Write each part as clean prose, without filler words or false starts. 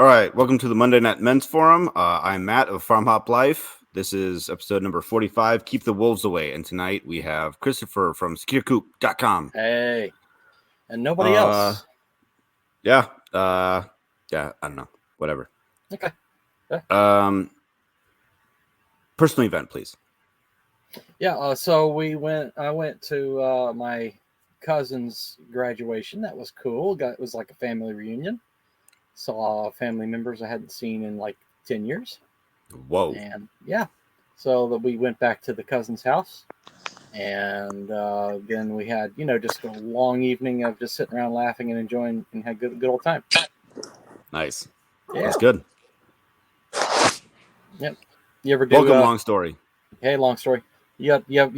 All right, welcome to the Monday Night Men's Forum. I'm Matt of Farm Hop Life. This is episode number 45, Keep the Wolves Away. And tonight we have Christopher from SecureCoop.com. Hey, and nobody else. Yeah, I don't know, whatever. Okay. Personal event, please. Yeah, so I went to my cousin's graduation. That was cool. It was like a family reunion. Saw family members I hadn't seen in like 10 years. Whoa. And yeah, so we went back to the cousin's house. And then we had, just a long evening of just sitting around laughing and enjoying and had good old time. Nice. Yeah. That's good. Yep. You ever do? Welcome, long story. Hey, long story. Have you had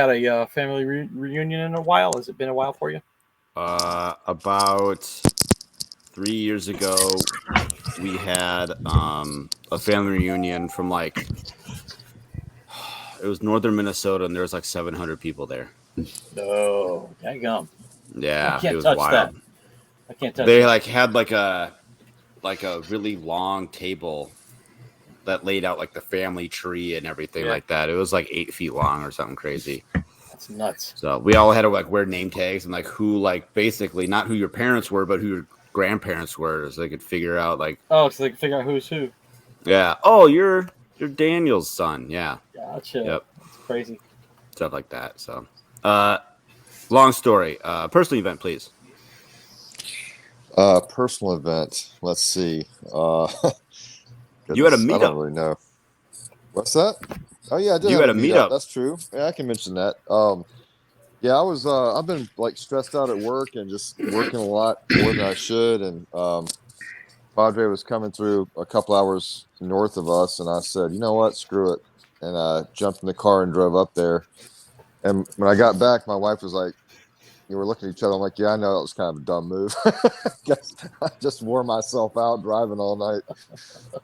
a family reunion in a while? Has it been a while for you? About 3 years ago, we had a family reunion from it was northern Minnesota, and there was like 700 people there. Oh, daggum. Yeah, it was touch wild. That. I can't touch They that. had like a really long table that laid out like the family tree and everything like that. It was like 8 feet long or something crazy. That's nuts. So we all had to wear name tags and who basically not who your parents were, but who your grandparents were, so they could figure out so they could figure out who's who. Yeah. Oh, you're Daniel's son. Yeah. Gotcha. Yep. That's crazy. Stuff like that. So, long story. Personal event, please. Personal event. Let's see. You had a meetup. I don't really know. What's that? Oh yeah, I did. You had a meetup. That's true. Yeah, I can mention that. Yeah, I was. I've been stressed out at work and just working a lot more than I should. And Padre was coming through a couple hours north of us, and I said, you know what, screw it, and I jumped in the car and drove up there. And when I got back, my wife was like, "You were looking at each other." I'm like, "Yeah, I know that was kind of a dumb move." I just wore myself out driving all night,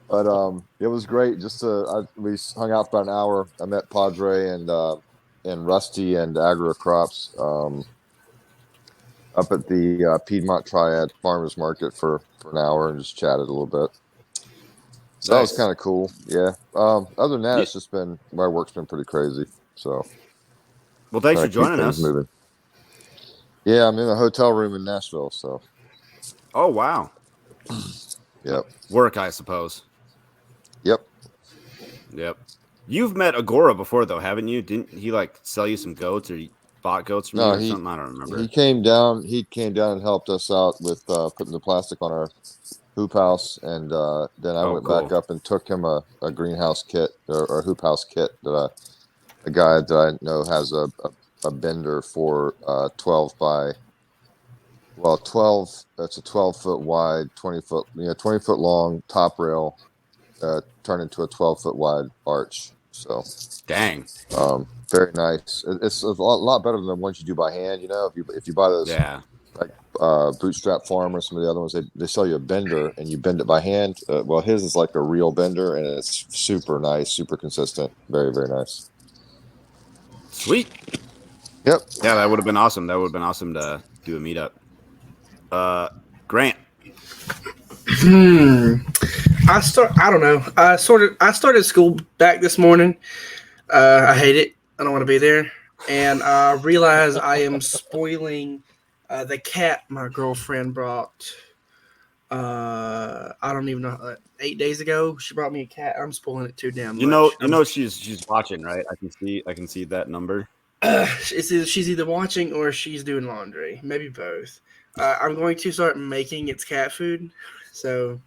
but it was great. We hung out for about an hour. I met Padre and Rusty and Agri Crops up at the Piedmont Triad Farmers Market for an hour and just chatted a little bit. So That was kind of cool. Yeah. Other than that, it's just been my work's been pretty crazy. So. Well, thanks for joining us. Moving. Yeah, I'm in a hotel room in Nashville. So. Oh wow. Yep. Work, I suppose. Yep. You've met Agora before, though, haven't you? Didn't he sell you some goats or bought goats from you or something? I don't remember. He came down and helped us out with putting the plastic on our hoop house, and then I went back up and took him a greenhouse kit or a hoop house kit that a guy that I know has a bender for 12. That's a 12-foot wide, 20-foot long top rail, turned into a 12-foot wide arch. So, dang, very nice. It's a lot better than the ones you do by hand. If you buy those, Bootstrap Farm or some of the other ones, they sell you a bender and you bend it by hand. Well, his is like a real bender and it's super nice, super consistent, very very nice. Sweet. Yep. Yeah, that would have been awesome. That would have been awesome to do a meetup. Grant. I don't know. I started school back this morning. I hate it. I don't want to be there. And I realize I am spoiling the cat my girlfriend brought. I don't even know. 8 days ago, she brought me a cat. I'm spoiling it too damn much. You know she's watching, right? I can see that number. She's either watching or she's doing laundry. Maybe both. I'm going to start making its cat food. So.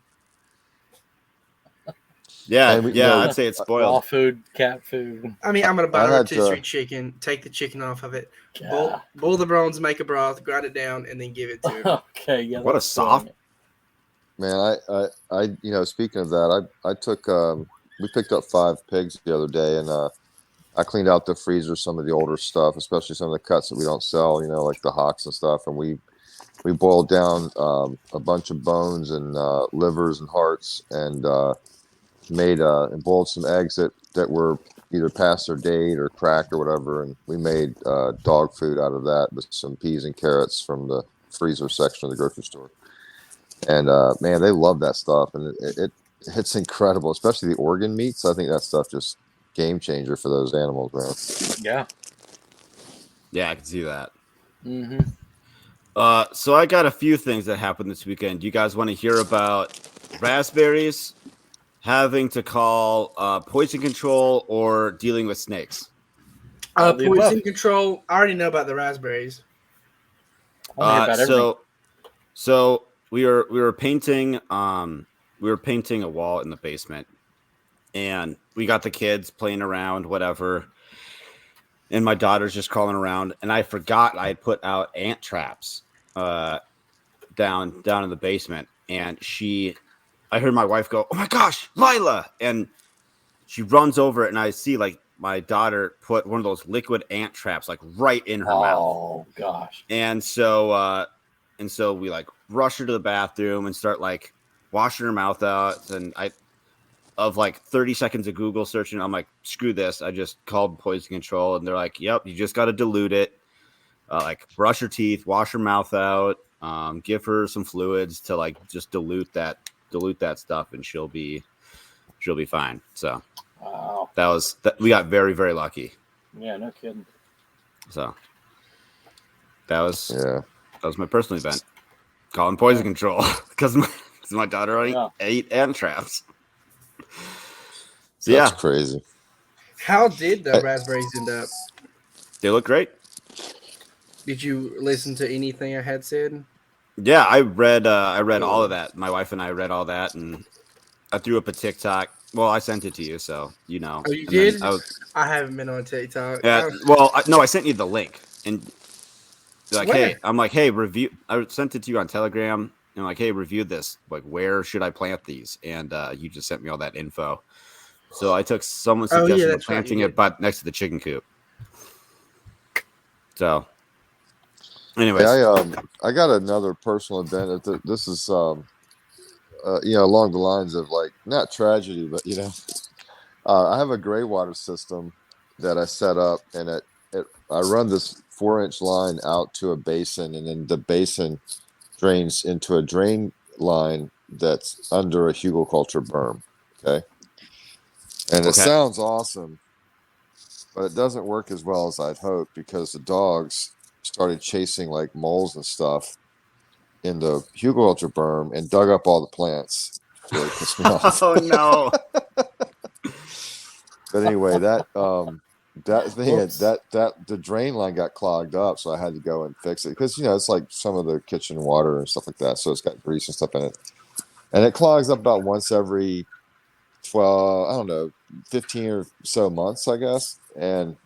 Yeah, I'd say it's spoiled. Raw food, cat food. I mean, I'm going to buy a rotisserie chicken, take the chicken off of it, boil the bones, make a broth, grind it down, and then give it to her. Okay, yeah. What a soft. Man, I speaking of that, I took we picked up 5 pigs the other day, and I cleaned out the freezer, some of the older stuff, especially some of the cuts that we don't sell, like the hocks and stuff, and we boiled down a bunch of bones and livers and hearts, and made and boiled some eggs that were either past their date or cracked or whatever, and we made dog food out of that with some peas and carrots from the freezer section of the grocery store. And man, they love that stuff, and it's incredible, especially the organ meats. I think that stuff just game changer for those animals, man. Yeah. Yeah, I can see that. Mm-hmm. So I got a few things that happened this weekend. You guys want to hear about raspberries, having to call poison control, or dealing with snakes? All the above. Poison control. I already know about the raspberries. I want to hear about everything. So we were painting a wall in the basement, and we got the kids playing around, whatever. And my daughter's just crawling around, and I forgot I had put out ant traps down in the basement. And I heard my wife go, "Oh my gosh, Lila!" And she runs over it, and I see like my daughter put one of those liquid ant traps like right in her mouth. Oh gosh. And so we like rush her to the bathroom and start like washing her mouth out. And of like 30 seconds of Google searching, I'm like, screw this. I just called poison control, and they're like, yep, you just got to dilute it. Like brush her teeth, wash her mouth out, give her some fluids to like just dilute that stuff, and she'll be fine. So Wow. we got very, very lucky. Yeah, no kidding. So that was my personal event, calling poison control because my daughter already ate ant traps. So That's crazy. How did the raspberries end up? They look great. Did you listen to anything I had said? Yeah, I read all of that. My wife and I read all that, and I threw up a TikTok. Well, I sent it to you, so you know. Oh, you did? I haven't been on TikTok. Yeah. Well, I sent you the link, and like, hey, I'm like, hey, review. I sent it to you on Telegram, and I'm like, hey, review this. Like, where should I plant these? And you just sent me all that info. So I took someone's suggestion of planting it, but next to the chicken coop. So, anyways, I got another personal event. This is along the lines of like not tragedy, but I have a gray water system that I set up, and I run this 4-inch line out to a basin, and then the basin drains into a drain line that's under a hugelkultur berm. Okay. And it sounds awesome, but it doesn't work as well as I'd hoped because the dogs started chasing like moles and stuff in the hugelkultur berm and dug up all the plants. Really pissed me off. Oh no. But anyway, the drain line got clogged up, so I had to go and fix it because it's like some of the kitchen water and stuff like that, so it's got grease and stuff in it, and it clogs up about once every 12, I don't know, 15 or so months, I guess. And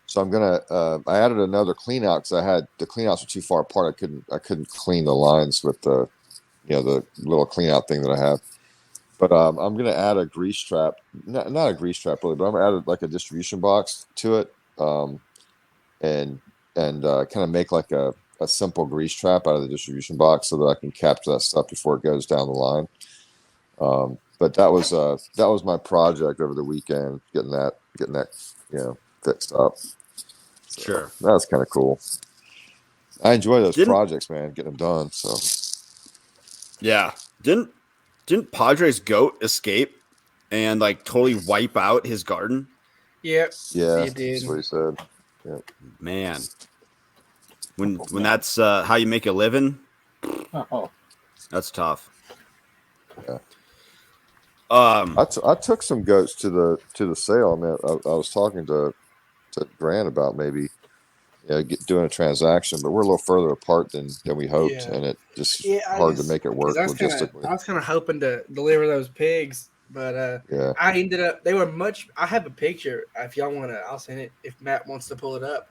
so I'm gonna I added another clean out because I had the clean outs were too far apart. I couldn't clean the lines with the the little clean out thing that I have. But I'm gonna add a grease trap, not a grease trap really, but I'm gonna add like a distribution box to it, and kind of make like a simple grease trap out of the distribution box so that I can capture that stuff before it goes down the line. But that was my project over the weekend, getting that fixed up. So sure, that was kind of cool. I enjoy those projects, man, getting them done. So yeah, didn't Padre's goat escape and like totally wipe out his garden? Yep. Yeah, he did. That's what he said. Yep. Man, when that's how you make a living, that's tough. Yeah. I took some goats to the sale. I mean, I was talking to Grant about maybe doing a transaction, but we're a little further apart than we hoped, and it just hard to make it work logistically. I was kind of hoping to deliver those pigs, but I ended up. They were much. I have a picture. If y'all want to, I'll send it. If Matt wants to pull it up,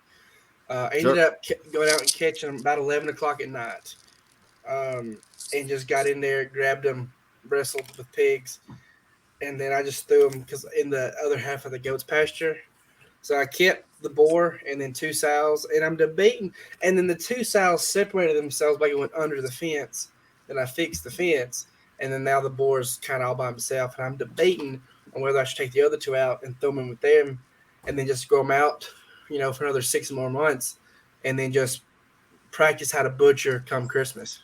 I ended up going out and catching them about 11 o'clock at night, and just got in there, grabbed them, wrestled with pigs. And then I just threw them because in the other half of the goat's pasture. So I kept the boar and then 2 sows, and I'm debating. And then the 2 sows separated themselves by going under the fence. Then I fixed the fence, and then now the boar's kind of all by himself. And I'm debating on whether I should take the other 2 out and throw them in with them, and then just grow them out, for another 6 more months, and then just practice how to butcher come Christmas.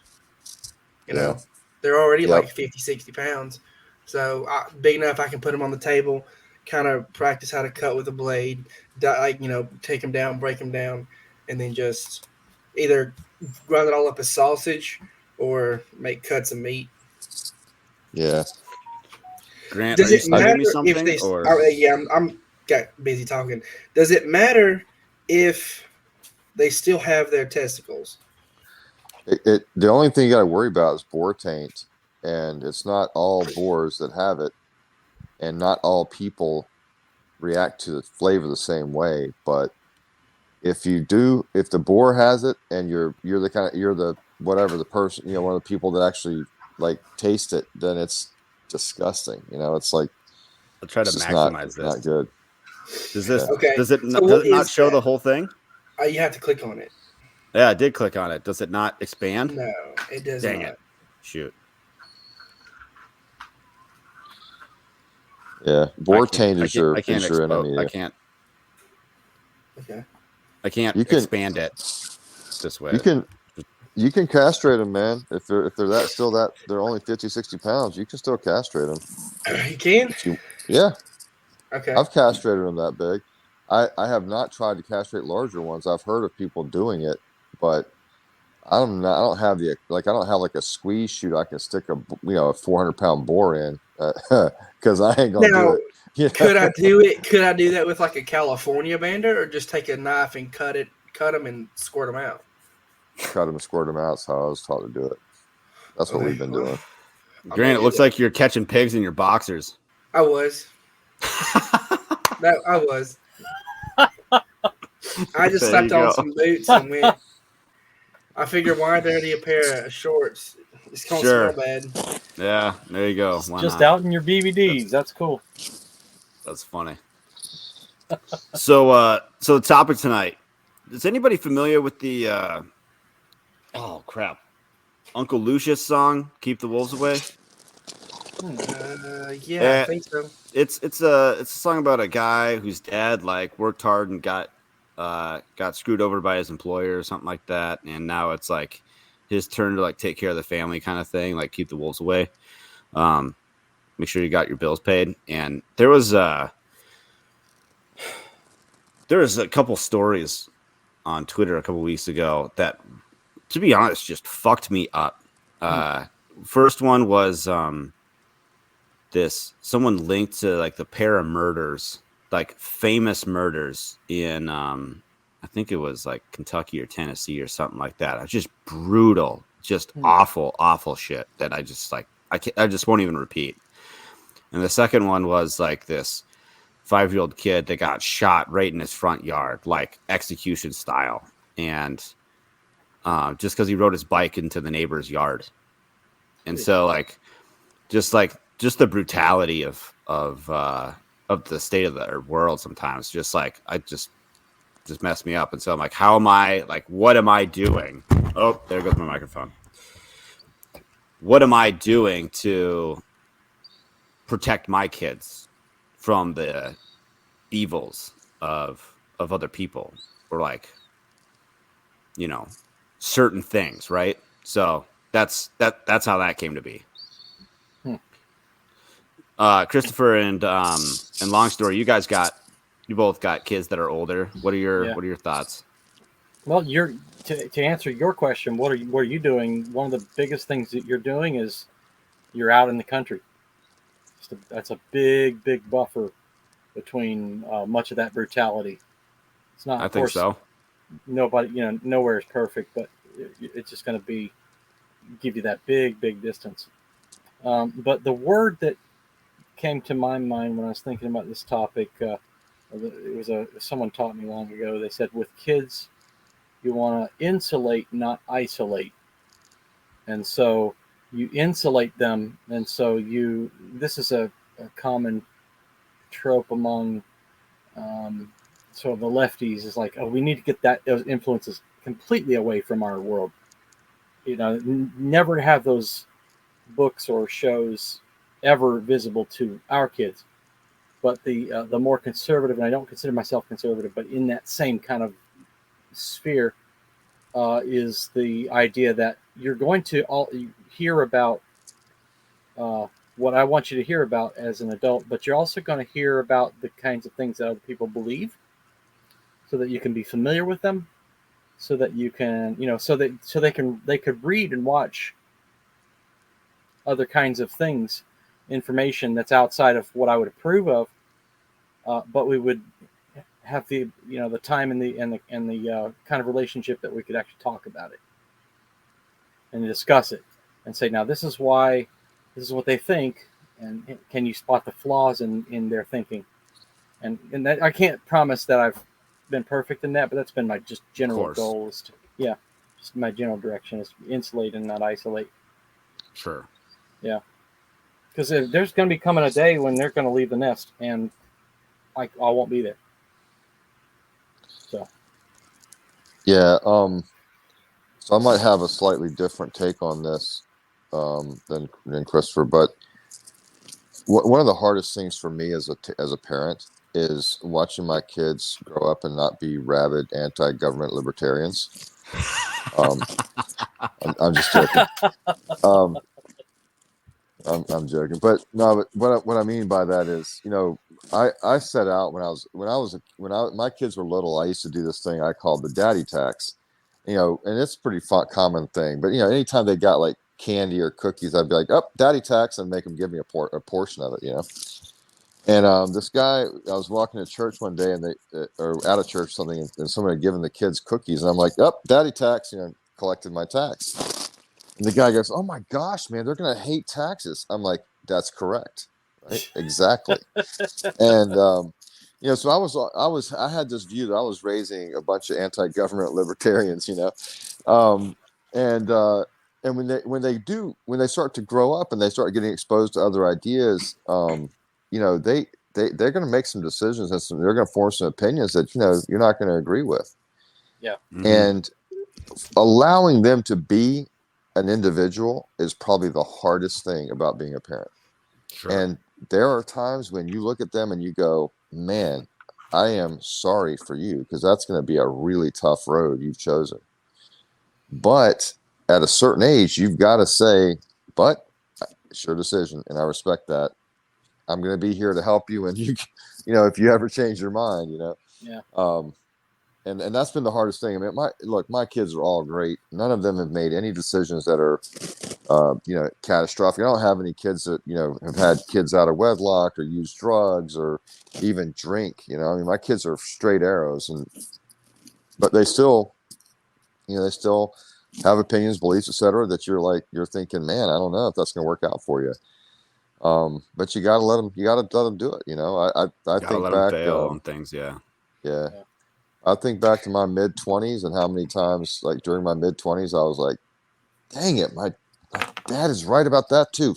You Yeah. know, they're already Yep. like 50, 60 pounds. So big enough I can put them on the table, kind of practice how to cut with a blade, like, take them down, break them down, and then just either grind it all up as sausage or make cuts of meat. Yeah. Grant, Does are you it matter sending me if something they? or? Yeah, I'm got busy talking. Does it matter if they still have their testicles? The only thing you got to worry about is boar taint, and it's not all boars that have it, and not all people react to the flavor the same way. But if the boar has it, and you're the whatever the person, one of the people that actually like taste it, then it's disgusting. It's like I'll try to it's just not maximize not this. good. Yeah. Okay, Does it so does what it not is show that? the whole thing? You have to click on it. Yeah, I did click on it. Does it not expand? No, it does Dang not. it! Shoot. Yeah, boar taint I is can't. your I can't expose. enemy I there. can't. Okay. I can't You can expand it this way. you can you can castrate them, man. If they're they're only 50, 60 pounds, you can still castrate them. You can. Yeah, Okay. I've castrated them that big. I have not tried to castrate larger ones. I've heard of people doing it, but I don't have I don't have like a squeeze chute I can stick a 400-pound boar in, because I ain't gonna do Now, it. You could I know? do it? Could I do that with like a California bandit, or just take a knife and cut them and squirt them out? Cut them and squirt them out. That's how I was taught to do it. That's what Okay, we've been well, doing. I may Grant, it do looks that. like you're catching pigs in your boxers. I was. I was. I just There slapped you on go. some boots and went. I figured, why dirty a pair of shorts? It's gonna Sure. smell bad. Yeah, there you go. Why Just not? out in your BVDs. That's cool. That's funny. So the topic tonight. Is anybody familiar with the oh crap, Uncle Lucius song "Keep the Wolves Away"? Yeah, I think so. It's a song about a guy whose dad like worked hard and got screwed over by his employer or something like that, and now it's like his turn to like take care of the family kind of thing, like keep the wolves away. Make sure you got your bills paid. And there was a couple stories on Twitter a couple weeks ago that, to be honest, just fucked me up. First one was someone linked to like the pair of murders, like famous murders in I think it was like Kentucky or Tennessee or something like that. It's just brutal, just awful shit that I just like I just won't even repeat. And the second one was like this 5-year-old kid that got shot right in his front yard, like execution style, and just because he rode his bike into the neighbor's yard. And so just the brutality of the state of the world sometimes just messed me up. And so I'm like, what am I doing? Oh, there goes my microphone. What am I doing to protect my kids from the evils of other people, or like, certain things, right? So that's how that came to be. Christopher and Long Story, you both got kids that are older. What are your thoughts? Well, to answer your question, what are you doing? One of the biggest things that you're doing is you're out in the country. That's a big buffer between much of that brutality. It's not. I Of think course, so. nobody, nowhere is perfect, but it's just going to give you that big distance. But the word that came to my mind when I was thinking about this topic, it was someone taught me long ago. They said with kids, you want to insulate, not isolate. And so you insulate them. And so this is a common trope among sort of the lefties, is like, oh, we need to get those influences completely away from our world. Never have those books or shows ever visible to our kids. But the more conservative, and I don't consider myself conservative, but in that same kind of sphere, is the idea that you're going to all hear about what I want you to hear about as an adult, but you're also going to hear about the kinds of things that other people believe, so that you can be familiar with them, so that you can, so they could read and watch other kinds of things, information that's outside of what I would approve of, but we would have the the time and the kind of relationship that we could actually talk about it and discuss it and say, now this is why, this is what they think, and can you spot the flaws in their thinking? And that, I can't promise that I've been perfect in that, but that's been my just general goal, is to, just my general direction is to insulate and not isolate. Sure. Yeah. Because there's going to be coming a day when they're going to leave the nest, and I won't be there. So. Yeah. So I might have a slightly different take on this than Christopher, but one of the hardest things for me as a parent is watching my kids grow up and not be rabid anti-government libertarians. I'm just joking. I'm joking, but no. But what I mean by that is, I set out when my kids were little. I used to do this thing I called the daddy tax, and it's a pretty common thing. But anytime they got like candy or cookies, I'd be like, "Oh, daddy tax," and make them give me a portion of it, And this guy, I was walking to church one day, and they or out of church or something, and someone had given the kids cookies, and I'm like, "Oh, daddy tax," collected my tax. And the guy goes, "Oh my gosh, man, they're gonna hate taxes." I'm like, "That's correct, right? Exactly." And so I had this view that I was raising a bunch of anti-government libertarians, and when they start to grow up and they start getting exposed to other ideas, they're going to make some decisions and they're going to form some opinions that you're not going to agree with. Yeah. Mm-hmm. And allowing them to be an individual is probably the hardest thing about being a parent. Sure. And there are times when you look at them and you go, "Man, I am sorry for you, because that's going to be a really tough road you've chosen." But at a certain age, you've got to say, "But it's your decision, and I respect that. I'm going to be here to help you, and if you ever change your mind, Yeah. And that's been the hardest thing. I mean, my kids are all great. None of them have made any decisions that are, catastrophic. I don't have any kids that, have had kids out of wedlock or use drugs or even drink. I mean, my kids are straight arrows, but they still have opinions, beliefs, etc. that you're thinking, man, I don't know if that's going to work out for you. But you got to let them do it. I think back fail on things. Yeah. I think back to my mid-20s and how many times, like during my mid-20s, I was like, "Dang it, my dad is right about that too.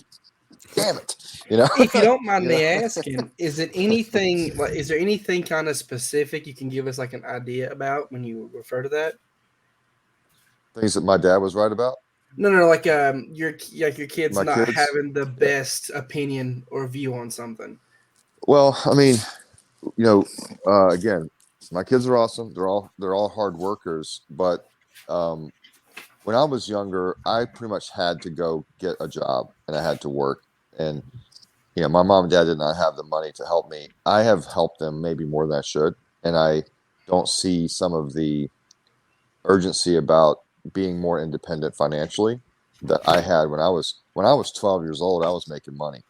Damn it." If you don't mind me asking, is there anything kind of specific you can give us like an idea about when you refer to that? Things that my dad was right about? No, like your kids having the best opinion or view on something. Well, I mean, again, my kids are awesome. They're all hard workers, but when I was younger, I pretty much had to go get a job and I had to work. And my mom and dad did not have the money to help me. I have helped them maybe more than I should, and I don't see some of the urgency about being more independent financially that I had when I was 12 years old. I was making money.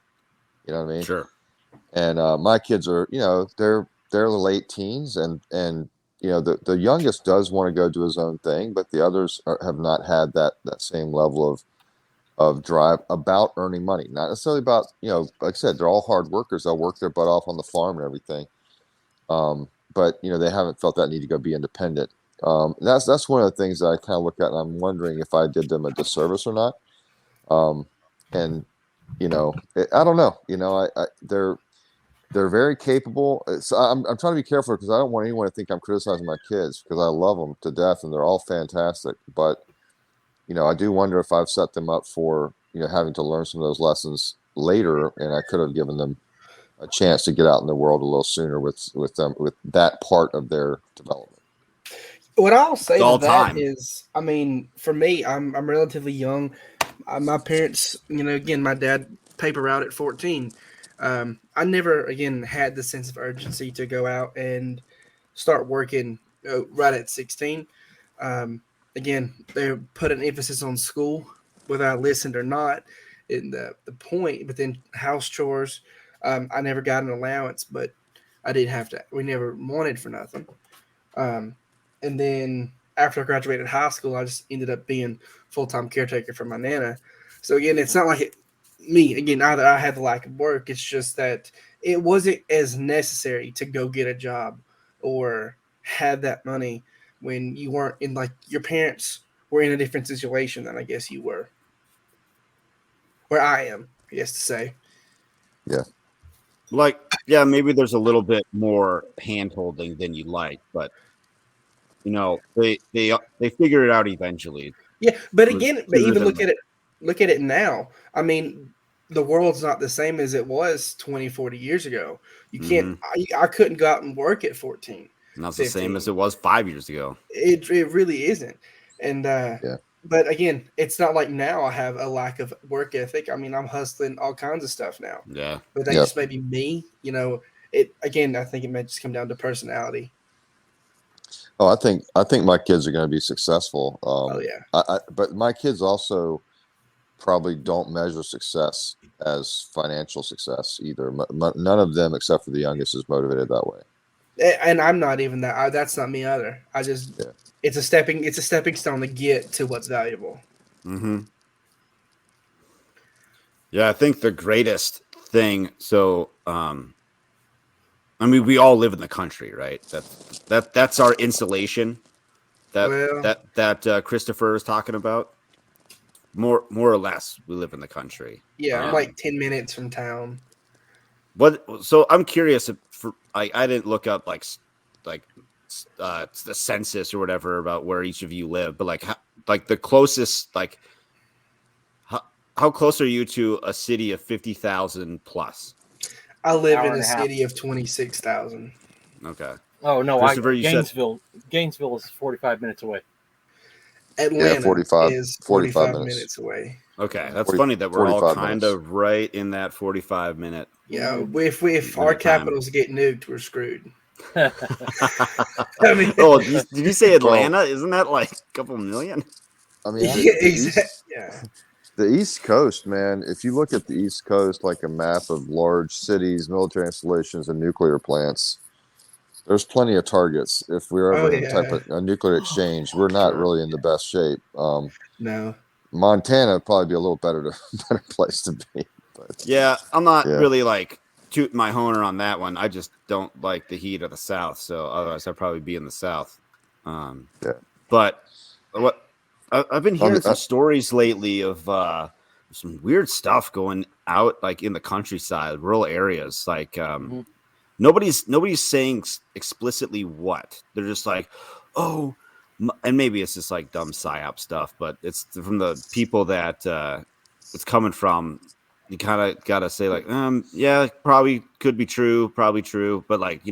You know what I mean? Sure. And my kids are, they're the late teens, and the youngest does want to go do his own thing, but the others have not had that same level of drive about earning money. Not necessarily about, like I said, they're all hard workers. They'll work their butt off on the farm and everything. But they haven't felt that need to go be independent. That's one of the things that I kind of look at, and I'm wondering if I did them a disservice or not. And I don't know. They're very capable. So I'm trying to be careful because I don't want anyone to think I'm criticizing my kids, because I love them to death and they're all fantastic. But I do wonder if I've set them up for having to learn some of those lessons later, and I could have given them a chance to get out in the world a little sooner with that part of their development. What I'll say It's to all that time. is, I mean, for me, I'm relatively young. My parents, again, my dad paper out at 14. I never again had the sense of urgency to go out and start working right at 16. Um, Again, they put an emphasis on school, whether I listened or not. In the point, but then house chores. I never got an allowance, but I did have to. We never wanted for nothing. Um, and then after I graduated high school, I just ended up being full time caretaker for my nana. So again, it's not like me again either. I had the lack of work. It's just that it wasn't as necessary to go get a job or have that money when you weren't in like your parents were in a different situation than I guess you were. Where I am, I guess to say. Yeah. Like, yeah, maybe there's a little bit more hand holding than you like, but they figure it out eventually. Yeah, but again, but Sooner even than look at it now. I mean, the world's not the same as it was 20, 40 years ago. You can't Mhm. I couldn't go out and work at 14, And that's the same 15. as it was 5 years ago. It really isn't. And Yeah. but again, it's not like now I have a lack of work ethic. I mean, I'm hustling all kinds of stuff now. Yeah. But that Yep. just may be me, It again, I think it may just come down to personality. Oh, I think my kids are going to be successful. Oh yeah. But my kids also probably don't measure success as financial success either. None of them, except for the youngest, is motivated that way. And I'm not even that. That's not me either. I just Yeah. it's a stepping stone to get to what's valuable. Mm-hmm. Yeah, I think the greatest thing. So, I mean, we all live in the country, right? That's our insulation. That Well, that Christopher is talking about. More or less, we live in the country. yeah, I'm like 10 minutes from town. What? So I'm curious. I didn't look up like the census or whatever about where each of you live, but like the closest how close are you to a city of 50,000 plus? I live Hour in and a a half. city of 26,000. Okay, Oh no, Christopher, you said Gainesville is 45 minutes away. Atlanta 45 is 45 45 minutes. minutes away. okay. That's 40 funny that we're all 45 kind minutes. of right in that 45-minute. Yeah, if our Minute time. capitals get nuked, we're screwed. Yeah, I mean, Oh, did you say Well, Atlanta? Isn't that like a couple million? I mean, yeah. the East Coast, man, if you look at the East Coast like a map of large cities, military installations, and nuclear plants, there's plenty of targets. If we're Oh ever in a type yeah. of a nuclear exchange, we're not Sure. really in the best shape. No. Montana would probably be a little better place to be. But Yeah, I'm not yeah, really like tooting my horn on that one. I just don't like the heat of the South. So otherwise, I'd probably be in the South. yeah. But what I've been I mean, hearing some stories lately of some weird stuff going out like in the countryside, rural areas. Like Mhm. nobody's saying explicitly what. They're just like, oh, and maybe it's just like dumb psyop stuff, but it's from the people that it's coming from. You kind of got to say like, yeah, probably could be true, probably true, but like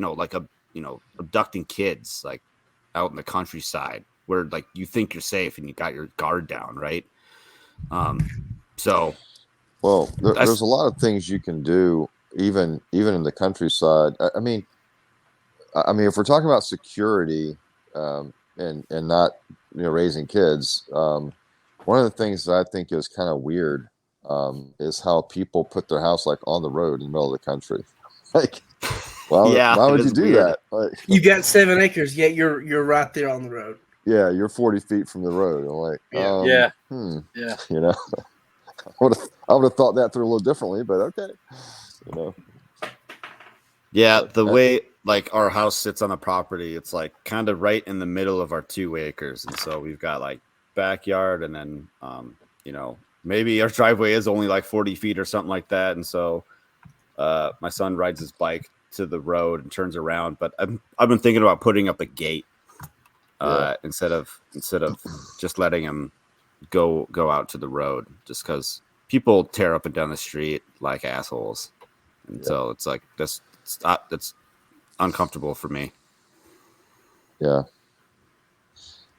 abducting kids like out in the countryside where like you think you're safe and you got your guard down, right? So well, there's that's a lot of things you can do, even in the countryside. I mean, if we're talking about security, and not raising kids, one of the things that I think is kind of weird, is how people put their house like on the road in the middle of the country. Like, yeah, why it would you is do weird. that? Like, You got 7 acres, yet you're right there on the road. yeah, you're 40 feet from the road. I'm like, Yeah. yeah, hmm, yeah. you know, I would have thought that through a little differently, but okay, you know. Yeah, But the way like our house sits on the property, it's like kind of right in the middle of our 2 acres, and so we've got like backyard, and then maybe our driveway is only like 40 feet or something like that, and so my son rides his bike to the road and turns around. But I've been thinking about putting up a gate instead of just letting him go out to the road, just because people tear up and down the street like assholes, and so it's like that's uncomfortable for me. yeah.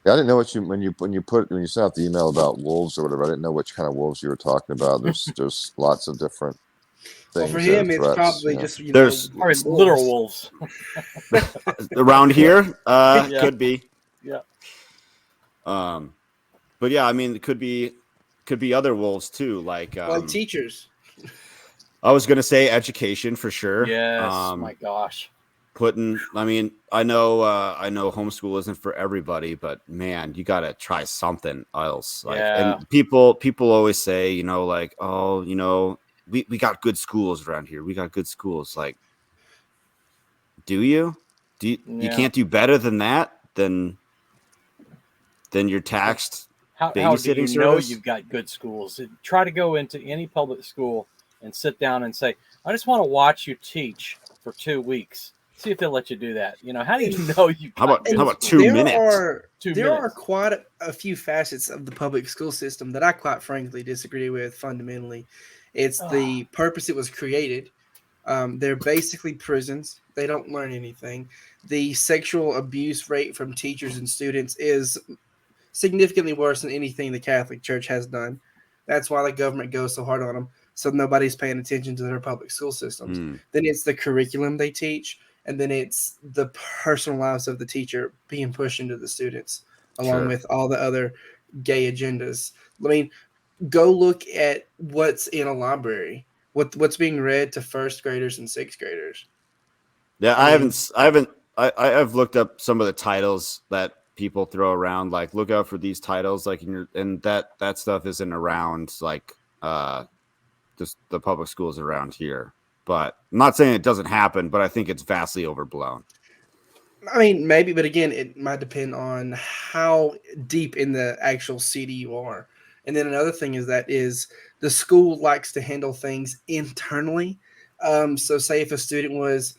Yeah, I didn't know what you when you sent out the email about wolves or whatever. I didn't know which kind of wolves you were talking about. There's lots of different Well, for things there, him, it's threats. probably just There's Probably wolves. literal wolves. around here, Yeah. could be. Yeah. But yeah, I mean, it could be other wolves too. Like teachers. I was gonna say education for sure. Yes. My gosh. I mean, I know homeschool isn't for everybody, but man, you gotta try something else. Like, Yeah. and people always say, like, oh, we got good schools around here. We got good schools. Like, do you? You Yeah. can't do better than that? Then you're taxed How do babysitting you service? know you've got good schools? Try to go into any public school and sit down and say, I just want to watch you teach for 2 weeks. See if they'll let you do that. How do you know you How got about good schools? 2 minutes? There are quite a few facets of the public school system that I quite frankly disagree with fundamentally. It's the purpose it was created. They're basically prisons. They don't learn anything. The sexual abuse rate from teachers and students is significantly worse than anything the Catholic Church has done. That's why the government goes so hard on them. So nobody's paying attention to their public school systems. Then it's the curriculum they teach, and then it's the personal lives of the teacher being pushed into the students, along with all the other gay agendas. I mean, go look at what's in a library. What's being read to first graders and sixth graders. Yeah, I've looked up some of the titles that people throw around. Like, look out for these titles. Like, and that stuff isn't around. Like, just the public schools around here. But I'm not saying it doesn't happen, but I think it's vastly overblown. I mean, maybe, but again, it might depend on how deep in the actual CD you are. And then another thing is the school likes to handle things internally. So, say if a student was,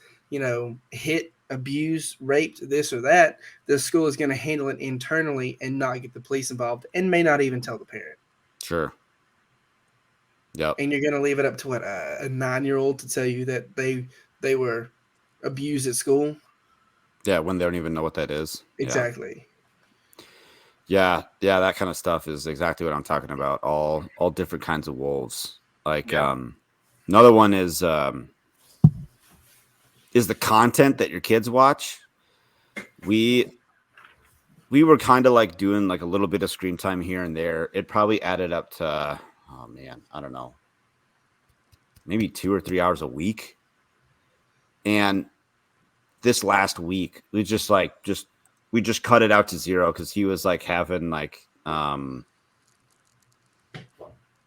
hit, abused, raped, this or that, the school is going to handle it internally and not get the police involved, and may not even tell the parent. Sure. Yep. And you're going to leave it up to a 9-year-old to tell you that they were abused at school. Yeah, when they don't even know what that is. Exactly. Yeah, that kind of stuff is exactly what I'm talking about. All different kinds of wolves. Like, another one is the content that your kids watch. We were kind of like doing like a little bit of screen time here and there. It probably added up to, oh man, I don't know, maybe 2 or 3 hours a week. And this last week, we just cut it out to 0 because he was like having like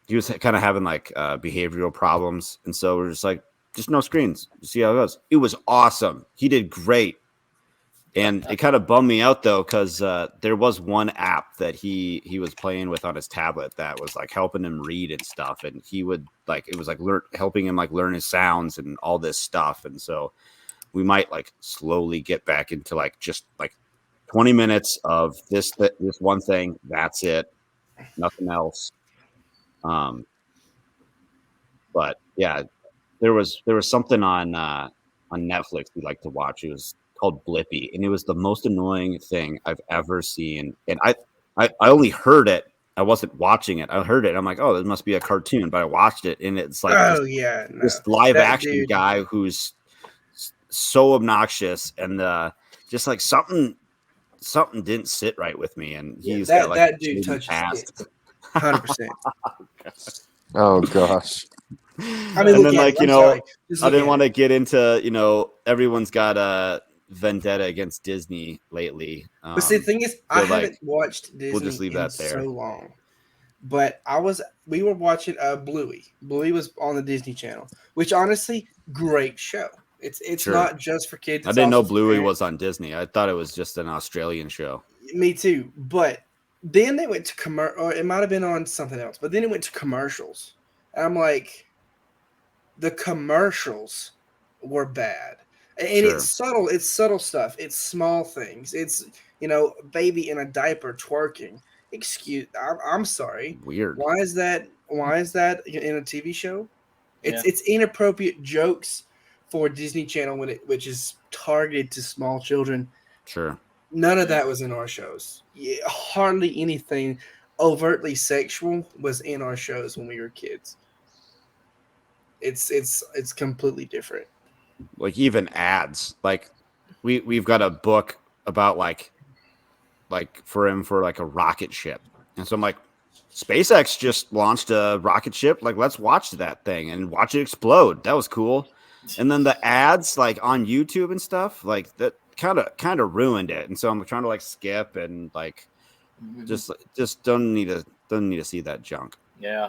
he was kind of having like behavioral problems, and so we're just like, just no screens. See how it goes. It was awesome. He did great, and it kind of bummed me out though because there was one app that he was playing with on his tablet that was like helping him read and stuff, and he would like it was like helping him like learn his sounds and all this stuff, and so we might like slowly get back into like just like 20 minutes of this one thing. That's it. Nothing else. But yeah, there was something on Netflix we like to watch. It was called Blippy, and it was the most annoying thing I've ever seen. And I only heard it. I wasn't watching it. I heard it. I'm like, oh, this must be a cartoon. But I watched it, and it's like this live action guy who's so obnoxious, and just like something didn't sit right with me. And he's got, like, that dude touches it 100%. Oh gosh. I mean, and then like I didn't want to get into everyone's got a vendetta against Disney lately. But see, the thing is, I haven't watched Disney we'll just leave that there. so long. But we were watching Bluey. Bluey was on the Disney Channel, which honestly, great show. It's Sure. Not just for kids. I didn't know Bluey was on Disney. I thought it was just an Australian show. Me too. But then they went to or it might have been on something else. But then it went to commercials. And I'm like, the commercials were bad. And it's subtle. It's subtle stuff. It's small things. It's, baby in a diaper twerking. I'm sorry. Weird. Why is that in a TV show? It's inappropriate jokes for Disney Channel which is targeted to small children. Sure. None of that was in our shows. Yeah, hardly anything overtly sexual was in our shows when we were kids. It's completely different. Like even ads. Like we've got a book about for him for like a rocket ship. And so I'm like, SpaceX just launched a rocket ship. Like, let's watch that thing and watch it explode. That was cool. And then the ads like on YouTube and stuff, like that kind of ruined it. And so I'm trying to like skip and like just don't need to see that junk. Yeah.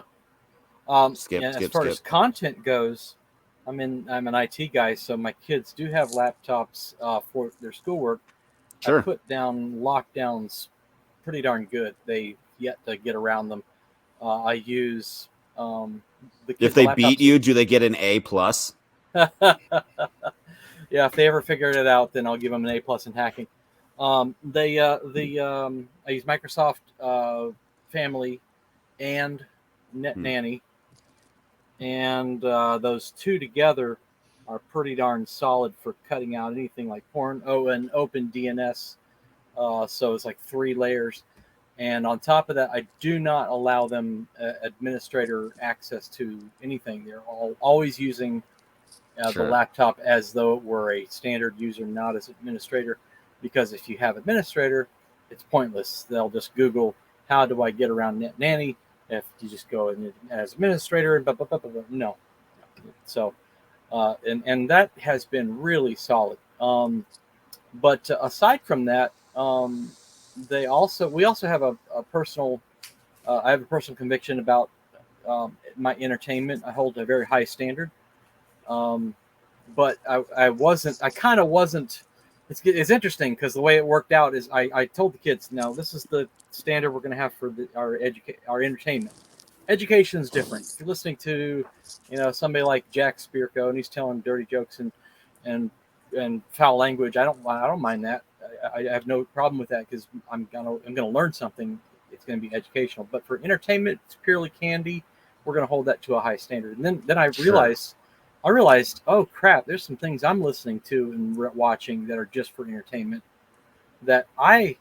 Skip, and as skip, far skip. as content goes, I'm an IT guy, so my kids do have laptops for their schoolwork. I Sure. put down lockdowns pretty darn good. They yet to get around them. I use the If kids' they beat laptops. you, do they get an A plus? Yeah, if they ever figure it out, then I'll give them an A+ in hacking. I use Microsoft Family and Net Nanny, and those two together are pretty darn solid for cutting out anything like porn. Oh, and Open DNS, so it's like 3 layers. And on top of that, I do not allow them administrator access to anything. They're always using the laptop as though it were a standard user, not as administrator. Because if you have administrator, it's pointless. They'll just Google, how do I get around Net Nanny? If you just go in as administrator, and no. So, and that has been really solid. But aside from that, we also have a personal. I have a personal conviction about my entertainment. I hold a very high standard. But I kind of wasn't. It's interesting because the way it worked out is I told the kids, no, this is the standard we're going to have for our entertainment. Education is different. If you're listening to, somebody like Jack Spirko and he's telling dirty jokes and foul language, I don't mind that. I have no problem with that because I'm gonna learn something. It's going to be educational. But for entertainment, it's purely candy. We're going to hold that to a high standard. And then I realized, oh crap, there's some things I'm listening to and watching that are just for entertainment that I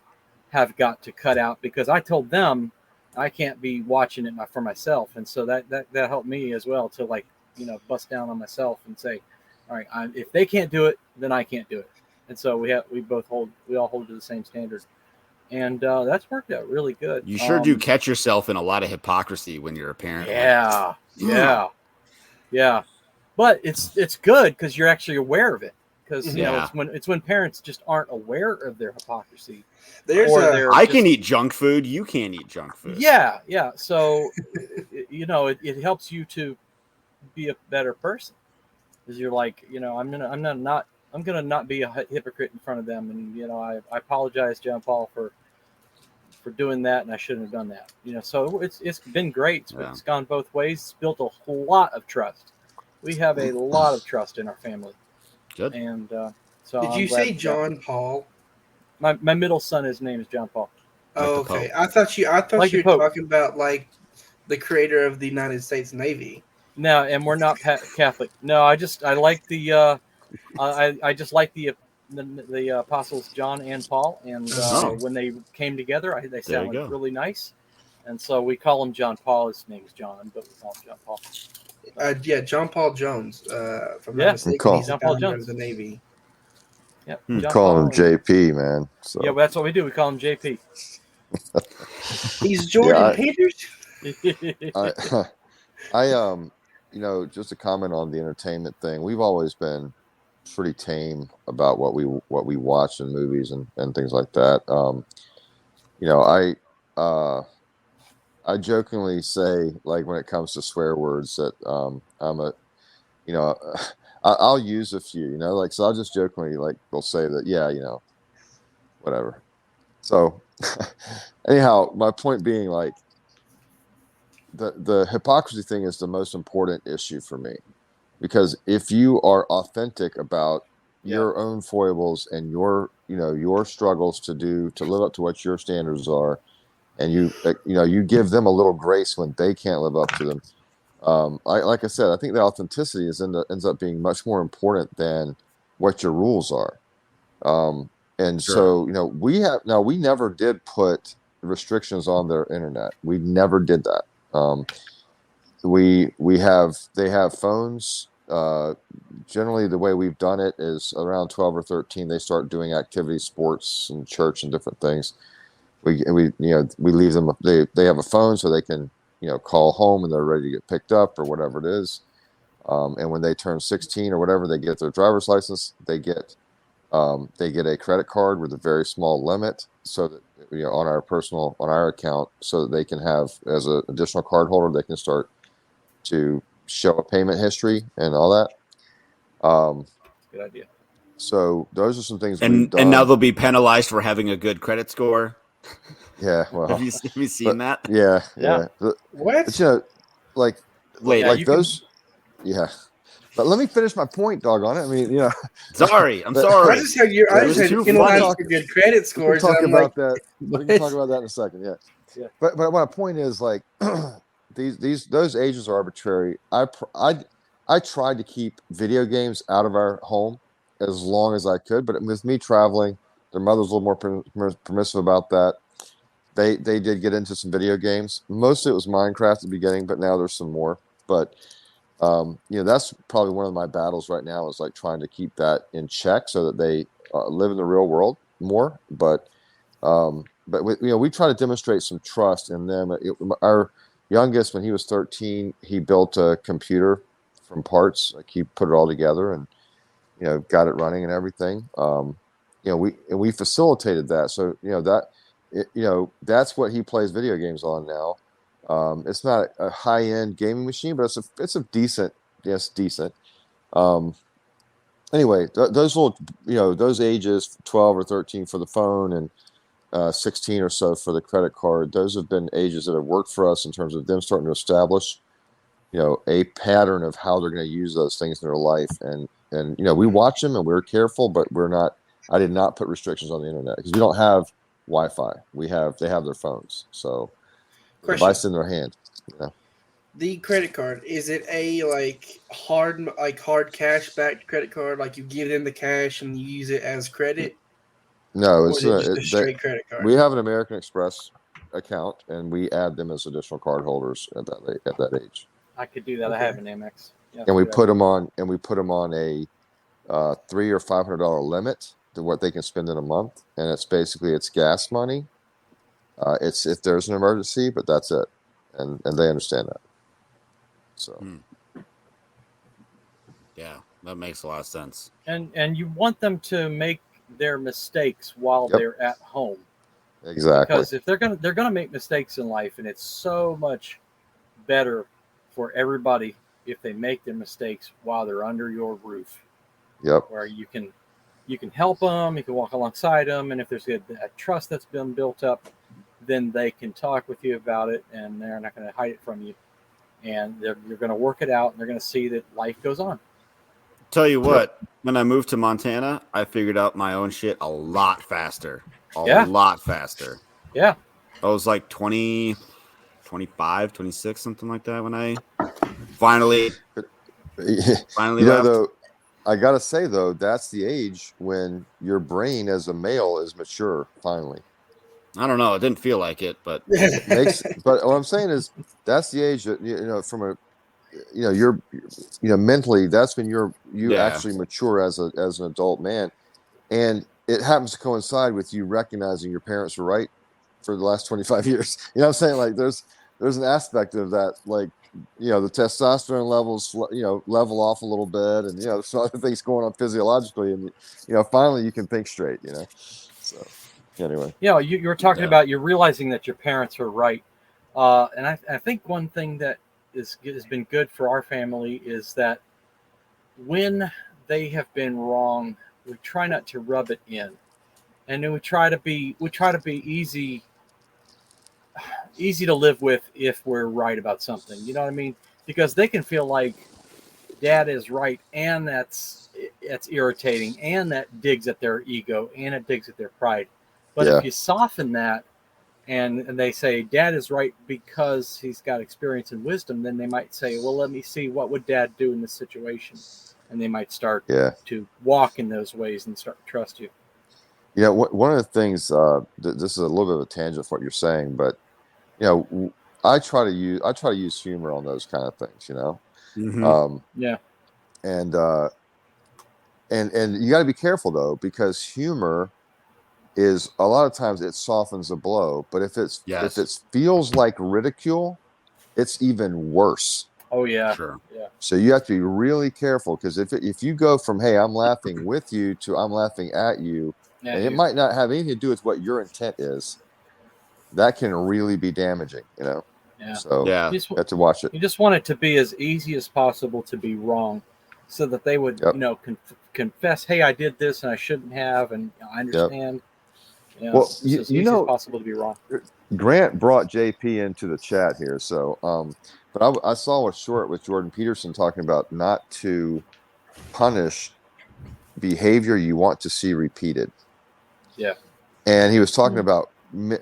have got to cut out because I told them I can't be watching it for myself. And so that helped me as well to bust down on myself and say, all right, if they can't do it, then I can't do it. And so we all hold to the same standard. And that's worked out really good. You sure do catch yourself in a lot of hypocrisy when you're a parent. Yeah. But it's good because you're actually aware of it. Because it's when parents just aren't aware of their hypocrisy. I can eat junk food. You can't eat junk food. Yeah. So it helps you to be a better person. Because you're like, I'm gonna not be a hypocrite in front of them. And I apologize, John Paul, for doing that, and I shouldn't have done that. So it's been great. It's gone both ways. It's built a whole lot of trust. We have a lot of trust in our family. Good. And so did you say John Paul? My middle son, his name is John Paul. Oh, okay. I thought you were talking about like the creator of the United States Navy. No, and we're not Catholic. No, I like the I just like the apostles John and Paul, and when they came together, they sounded really nice, and so we call him John Paul. His name's John, but we call him John Paul. John Paul Jones. From not mistaken, he's John Paul Jones of the Navy. Yep. Call him JP, man. So. Yeah, that's what we do. We call him JP. He's Jordan Peters. I just a comment on the entertainment thing. We've always been pretty tame about what we watch in movies and things like that. I jokingly say, like, when it comes to swear words, that I'll use a few, so I'll just jokingly will say that, whatever. So anyhow, my point being, like, the hypocrisy thing is the most important issue for me, because if you are authentic about your own foibles and your struggles to live up to what your standards are, and you give them a little grace when they can't live up to them. Like I said, I think the authenticity ends up being much more important than what your rules are. And Sure. so, we never did put restrictions on their internet. We never did that. They have phones. Generally, the way we've done it is around 12 or 13, they start doing activity, sports, and church and different things. We leave them. They have a phone so they can call home and they're ready to get picked up or whatever it is. And when they turn 16 or whatever, they get their driver's license. They get a credit card with a very small limit, so that on our account, so that they can have, as an additional card holder, they can start to show a payment history and all that. Good idea. So those are some things we've And now done. they'll be penalized for having a good credit score. Yeah, well, Have you seen that? yeah, Yeah. But What? like Wait, like you those, yeah. But let me finish my point, doggone it. I mean, sorry, I'm but- sorry. I just had you. It I was just had too penalized funny. for good credit we can scores, and talk I'm like, about that. We can What? talk about that in a second. Yeah. Yeah. But my point is, like, those ages are arbitrary. I tried to keep video games out of our home as long as I could, but with me traveling, their mother's a little more permissive about that. They did get into some video games. Most of it was Minecraft at the beginning, but now there's some more. But that's probably one of my battles right now, is like trying to keep that in check so that they live in the real world more. But we try to demonstrate some trust in them. Our youngest, when he was 13, he built a computer from parts. Like, he put it all together and got it running and everything. We facilitated that. So that's what he plays video games on now. It's not a high end gaming machine, but it's a decent. Yes, decent. Um, anyway, those little those ages, 12 or 13 for the phone, and 16 or so for the credit card. Those have been ages that have worked for us in terms of them starting to establish, a pattern of how they're going to use those things in their life. And we watch them and we're careful, but I did not put restrictions on the internet because we don't have Wi-Fi. They have their phones. So the question: device in their hand. the credit card, is it a hard cash backed credit card? Like, you give them the cash and you use it as credit, No, or is it just a straight credit card? we have an American Express account and we add them as additional card holders at that age. I could do that. I Okay. have an Amex. Yeah, And we good put idea. them on a $300 or $500 limit to what they can spend in a month, and it's basically gas money. It's if there's an emergency, but that's it, and they understand that. So Yeah, that makes a lot of sense. And you want them to make their mistakes while Yep. they're at home. exactly, Because if they're gonna make mistakes in life, and it's so much better for everybody if they make their mistakes while they're under your roof, yep, where you can help them, you can walk alongside them, and if there's a trust that's been built up, then they can talk with you about it, and they're not going to hide it from you, and you're going to work it out, and they're going to see that life goes on. Tell you what, when I moved to Montana, I figured out my own shit a lot faster. Yeah. Lot faster. Yeah. I was like 20, 25, 26, something like that when I finally left. though, I gotta say though, that's the age when your brain as a male is mature. Finally, I don't know. It didn't feel like it, but but what I'm saying is that's the age that from a you're mentally, that's when you Yeah. actually mature as an adult man, and it happens to coincide with you recognizing your parents were right for the last 25 years. You know what I'm saying? Like, there's an aspect of that, like, the testosterone levels level off a little bit, and there's some other things going on physiologically, and finally you can think straight. So anyway, you were talking Yeah. about you realizing that your parents are right, and I think one thing that has been good for our family is that when they have been wrong, we try not to rub it in, and then we try to be easy to live with if we're right about something. You know what I mean? Because they can feel like dad is right, and that's irritating, and that digs at their ego, and it digs at their pride. But Yeah. if you soften that, and they say dad is right because he's got experience and wisdom, then they might say, well, let me see, what would dad do in this situation? And they might start yeah. to walk in those ways and start to trust you. Yeah, one of the things, this is a little bit of a tangent for what you're saying, but I try to use humor on those kind of things, Mm-hmm. um, Yeah. and you got to be careful though, because humor is a lot of times it softens a blow, but if Yes. it feels like ridicule, it's even worse. Oh yeah. Sure. Yeah. So you have to be really careful, because if you go from, hey, I'm laughing with you, to I'm laughing at you, Yeah. and it might not have anything to do with what your intent is, that can really be damaging, Yeah. So Yeah. You just, you have to watch it. you just want it to be as easy as possible to be wrong, so that they would, Yep. confess, hey, I did this and I shouldn't have, and I Yep. understand. Well, It's just as easy as possible to be wrong. Grant brought JP into the chat here, so but I saw a short with Jordan Peterson talking about not to punish behavior you want to see repeated. Yeah. And he was talking about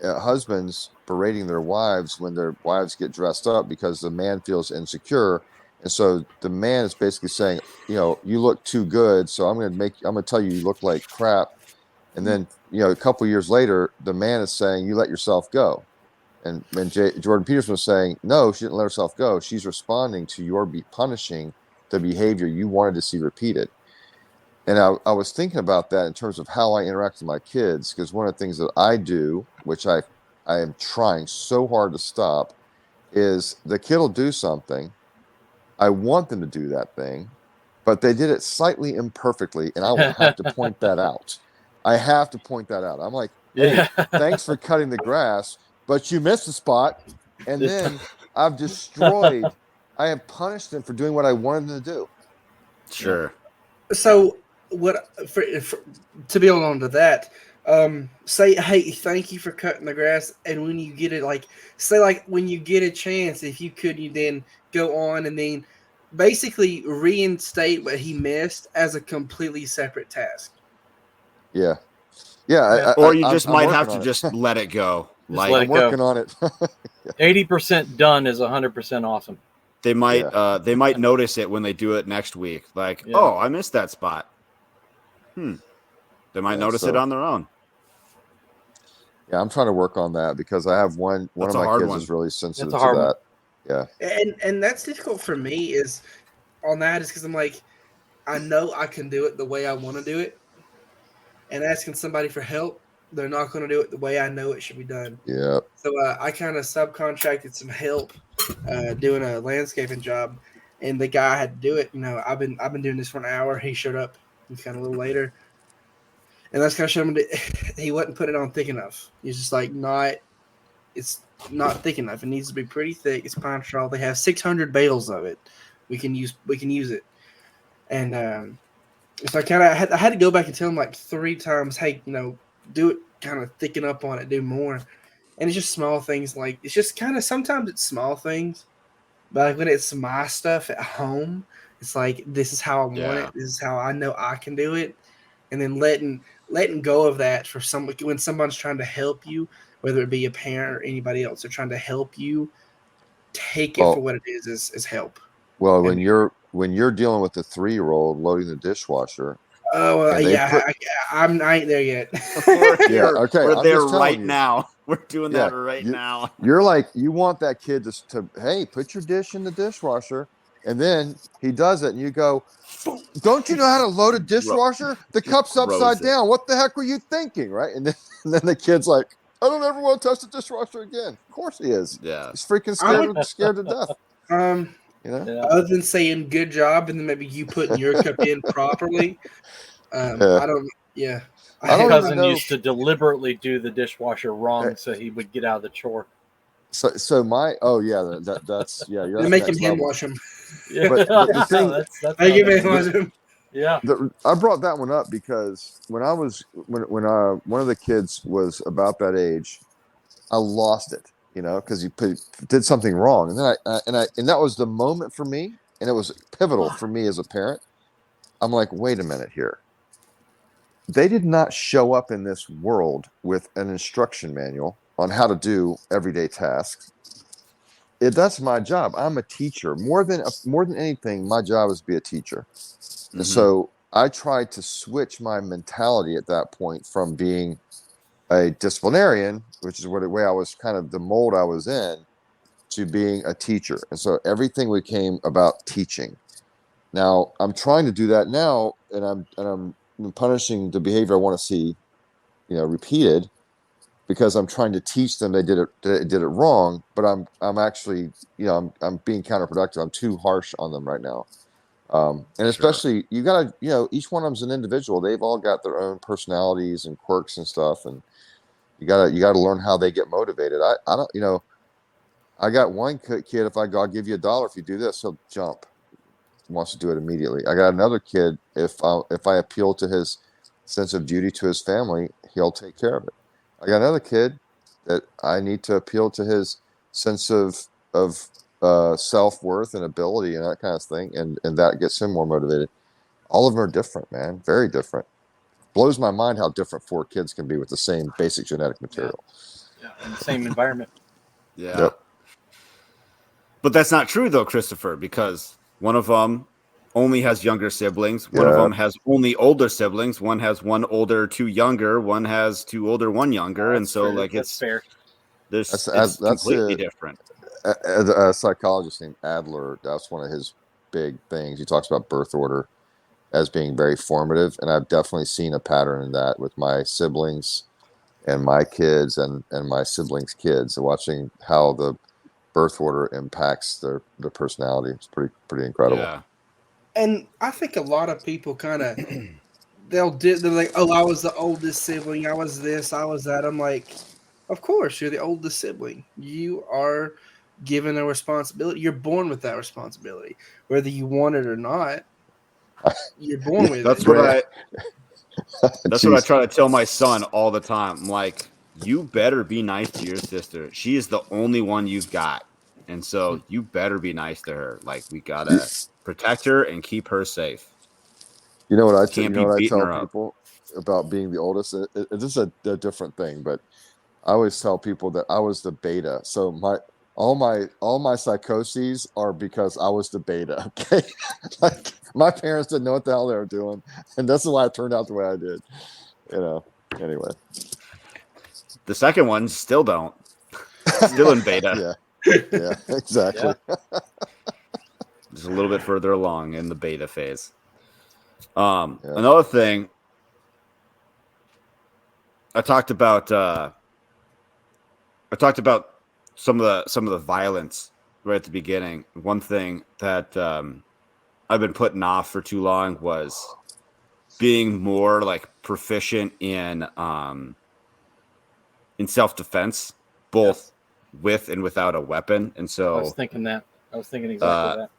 husbands berating their wives when their wives get dressed up because the man feels insecure. And so the man is basically saying, you look too good, so I'm going to tell you look like crap. And then, a couple years later, the man is saying, you let yourself go. And Jordan Peterson was saying, no, she didn't let herself go. She's responding to your punishing the behavior you wanted to see repeated. And I was thinking about that in terms of how I interact with my kids, because one of the things that I do, which I am trying so hard to stop, is the kid will do something. I want them to do that thing, but they did it slightly imperfectly, and I will have to point that out. I have to point that out. I'm like, hey, Yeah. thanks for cutting the grass, but you missed the spot. And then I have punished them for doing what I wanted them to do. Sure. So what for to build on to that, say, hey, thank you for cutting the grass, and when you get it, like, say, like, when you get a chance, if you could, you then go on and then basically reinstate what he missed as a completely separate task. Yeah. Yeah. Or you just I'm might working have to on it. just let it go. Just let I'm it go. working on it. 80% done is 100% awesome. they might notice it when they do it next week. Like, Yeah. oh, I missed that spot. They might Yeah, notice it on their own. Yeah, I'm trying to work on that, because I have one That's of a my hard kids one. is really sensitive That's a to hard that. one. Yeah. And that's difficult for me is on that is because I'm like, I know I can do it the way I want to do it, and asking somebody for help, they're not going to do it the way I know it should be done. Yeah. So I kind of subcontracted some help doing a landscaping job, and the guy had to do it. I've been doing this for an hour. He showed up kind of a little later, and that's kind of showed him that he wasn't putting it on thick enough. He's just like it's not thick enough. It needs to be pretty thick. It's pine straw. They have 600 bales of it. We can use it, and so I had to go back and tell him like 3 times, hey, do it, kind of thicken up on it, do more. And it's just small things, like it's just kind of sometimes it's small things, but like when it's my stuff at home, it's like this is how I want it. This is how I know I can do it, and then letting go of that for when someone's trying to help you, whether it be a parent or anybody else, they're trying to help you. Take it for what it is help. Well, when you're dealing with a 3-year-old loading the dishwasher. Oh yeah, I ain't there yet. We're there right you. now. We're doing that right now. You're like, you want that kid to hey, put your dish in the dishwasher, and then he does it, and you go, don't you know how to load a dishwasher? The cup's upside down. What the heck were you thinking, right? And then the kid's like, I don't ever want to touch the dishwasher again. Of course he is. Yeah, he's freaking scared to death. Other than saying good job, and then maybe you putting your cup in properly. I don't. Yeah, my cousin used to deliberately do the dishwasher wrong so he would get out of the chore. So my that's You're make him hand wash them. Yeah. But the thing, I give hand wash them. Yeah, I brought that one up because when one of the kids was about that age, I lost it, because he did something wrong, and then and that was the moment for me, and it was pivotal for me as a parent. I'm like, wait a minute here. They did not show up in this world with an instruction manual on how to do everyday tasks. That's my job. I'm a teacher. More than anything, my job is to be a teacher. Mm-hmm. And so I tried to switch my mentality at that point from being a disciplinarian, which is what the way I was kind of the mold I was in, to being a teacher. And so everything became about teaching. Now I'm trying to do that now, and I'm punishing the behavior I want to see, repeated, because I'm trying to teach them they did it wrong. But I'm actually, I'm being counterproductive. I'm too harsh on them right now. And especially you gotta, each one of them's an individual. They've all got their own personalities and quirks and stuff, and you gotta learn how they get motivated. I don't, I got one kid. If I'll give you $1 if you do this, he'll jump. He wants to do it immediately. I got another kid. If I appeal to his sense of duty to his family, he'll take care of it. I got another kid that I need to appeal to his sense of self-worth and ability and that kind of thing, and that gets him more motivated. All of them are different, man. Very different. Blows my mind how different 4 kids can be with the same basic genetic material. Yeah, in the same environment. Yeah. Yep. But that's not true though, Christopher, because one of them only has younger siblings. One of Yeah. them has only older siblings. One has 1 older, 2 younger. One has 2 older, 1 younger. And so, fair. like, That's it's fair. it's completely different. A psychologist named Adler, that's one of his big things. He talks about birth order as being very formative, and I've definitely seen a pattern in that with my siblings and my kids and my siblings' kids, watching how the birth order impacts their personality. It's pretty incredible. Yeah. And I think a lot of people kind of they're like, oh, I was the oldest sibling, I was this, I was that. I'm like, of course you're the oldest sibling. You are given a responsibility. You're born with that responsibility, whether you want it or not. You're born with That's it. what I that's what I Jeez. try to tell my son all the time. I'm like, you better be nice to your sister. She is the only one you've got. And so you better be nice to her. Like, we gotta protect her and keep her safe. You know what I Can't be beating tell her up. people about being the oldest? This is a different thing, but I always tell people that I was the beta. So all my psychoses are because I was the beta. Okay, like my parents didn't know what the hell they were doing, and that's why it turned out the way I did. Anyway. The second ones still don't. Still in beta. Yeah, exactly. Just a little bit further along in the beta phase. Yeah. Another thing I talked about some of the violence right at the beginning. One thing that I've been putting off for too long was being more like proficient in self-defense, both with and without a weapon. And so I was thinking exactly that.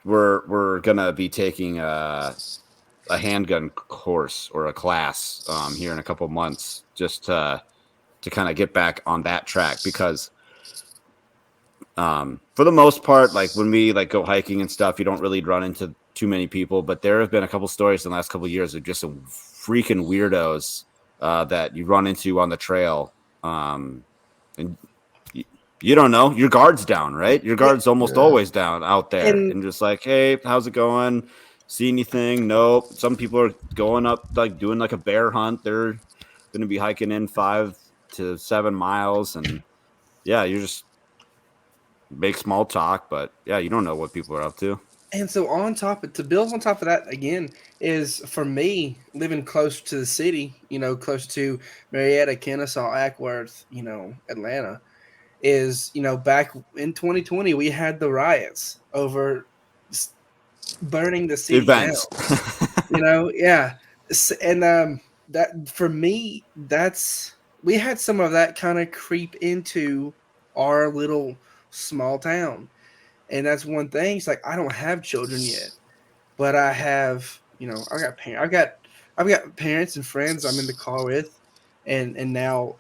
We're gonna be taking a handgun course or a class here in a couple months, just to kind of get back on that track, because for the most part, like when we like go hiking and stuff, you don't really run into too many people, but there have been a couple stories in the last couple of years of just some freaking weirdos that you run into on the trail, and you don't know, your guard's down, right? Your guard's almost always down out there, and just like, hey, how's it going? See anything? Nope. Some people are going up, like doing like a bear hunt. They're going to be hiking in 5 to 7 miles, and yeah, you just make small talk, but yeah, you don't know what people are up to. And so to build on top of that again is, for me, living close to the city, close to Marietta, Kennesaw, Ackworth, Atlanta, is, back in 2020, we had the riots over burning the city Events. down. Yeah. And that, for me, we had some of that kind of creep into our little small town. And that's one thing. It's like, I don't have children yet, but I have, I've got parents and friends I'm in the car with, and now,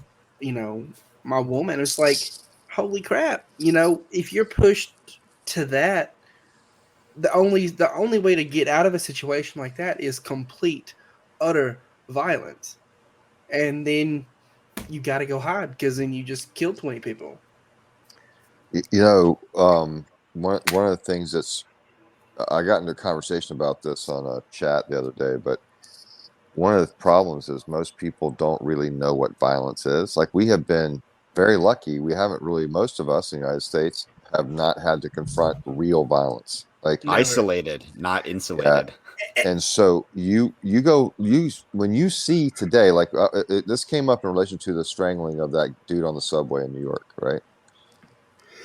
my woman. It's like, holy crap, if you're pushed to that, the only way to get out of a situation like that is complete, utter violence, and then you got to go hide, because then you just kill 20 people. One of the things that's I got into a conversation about this on a chat the other day, but one of the problems is most people don't really know what violence is. Like, we have been very lucky. We haven't really, most of us in the United States have not had to confront real violence. Like, Never. Isolated, not yeah. insulated. And so when you see today, like this came up in relation to the strangling of that dude on the subway in New York, right?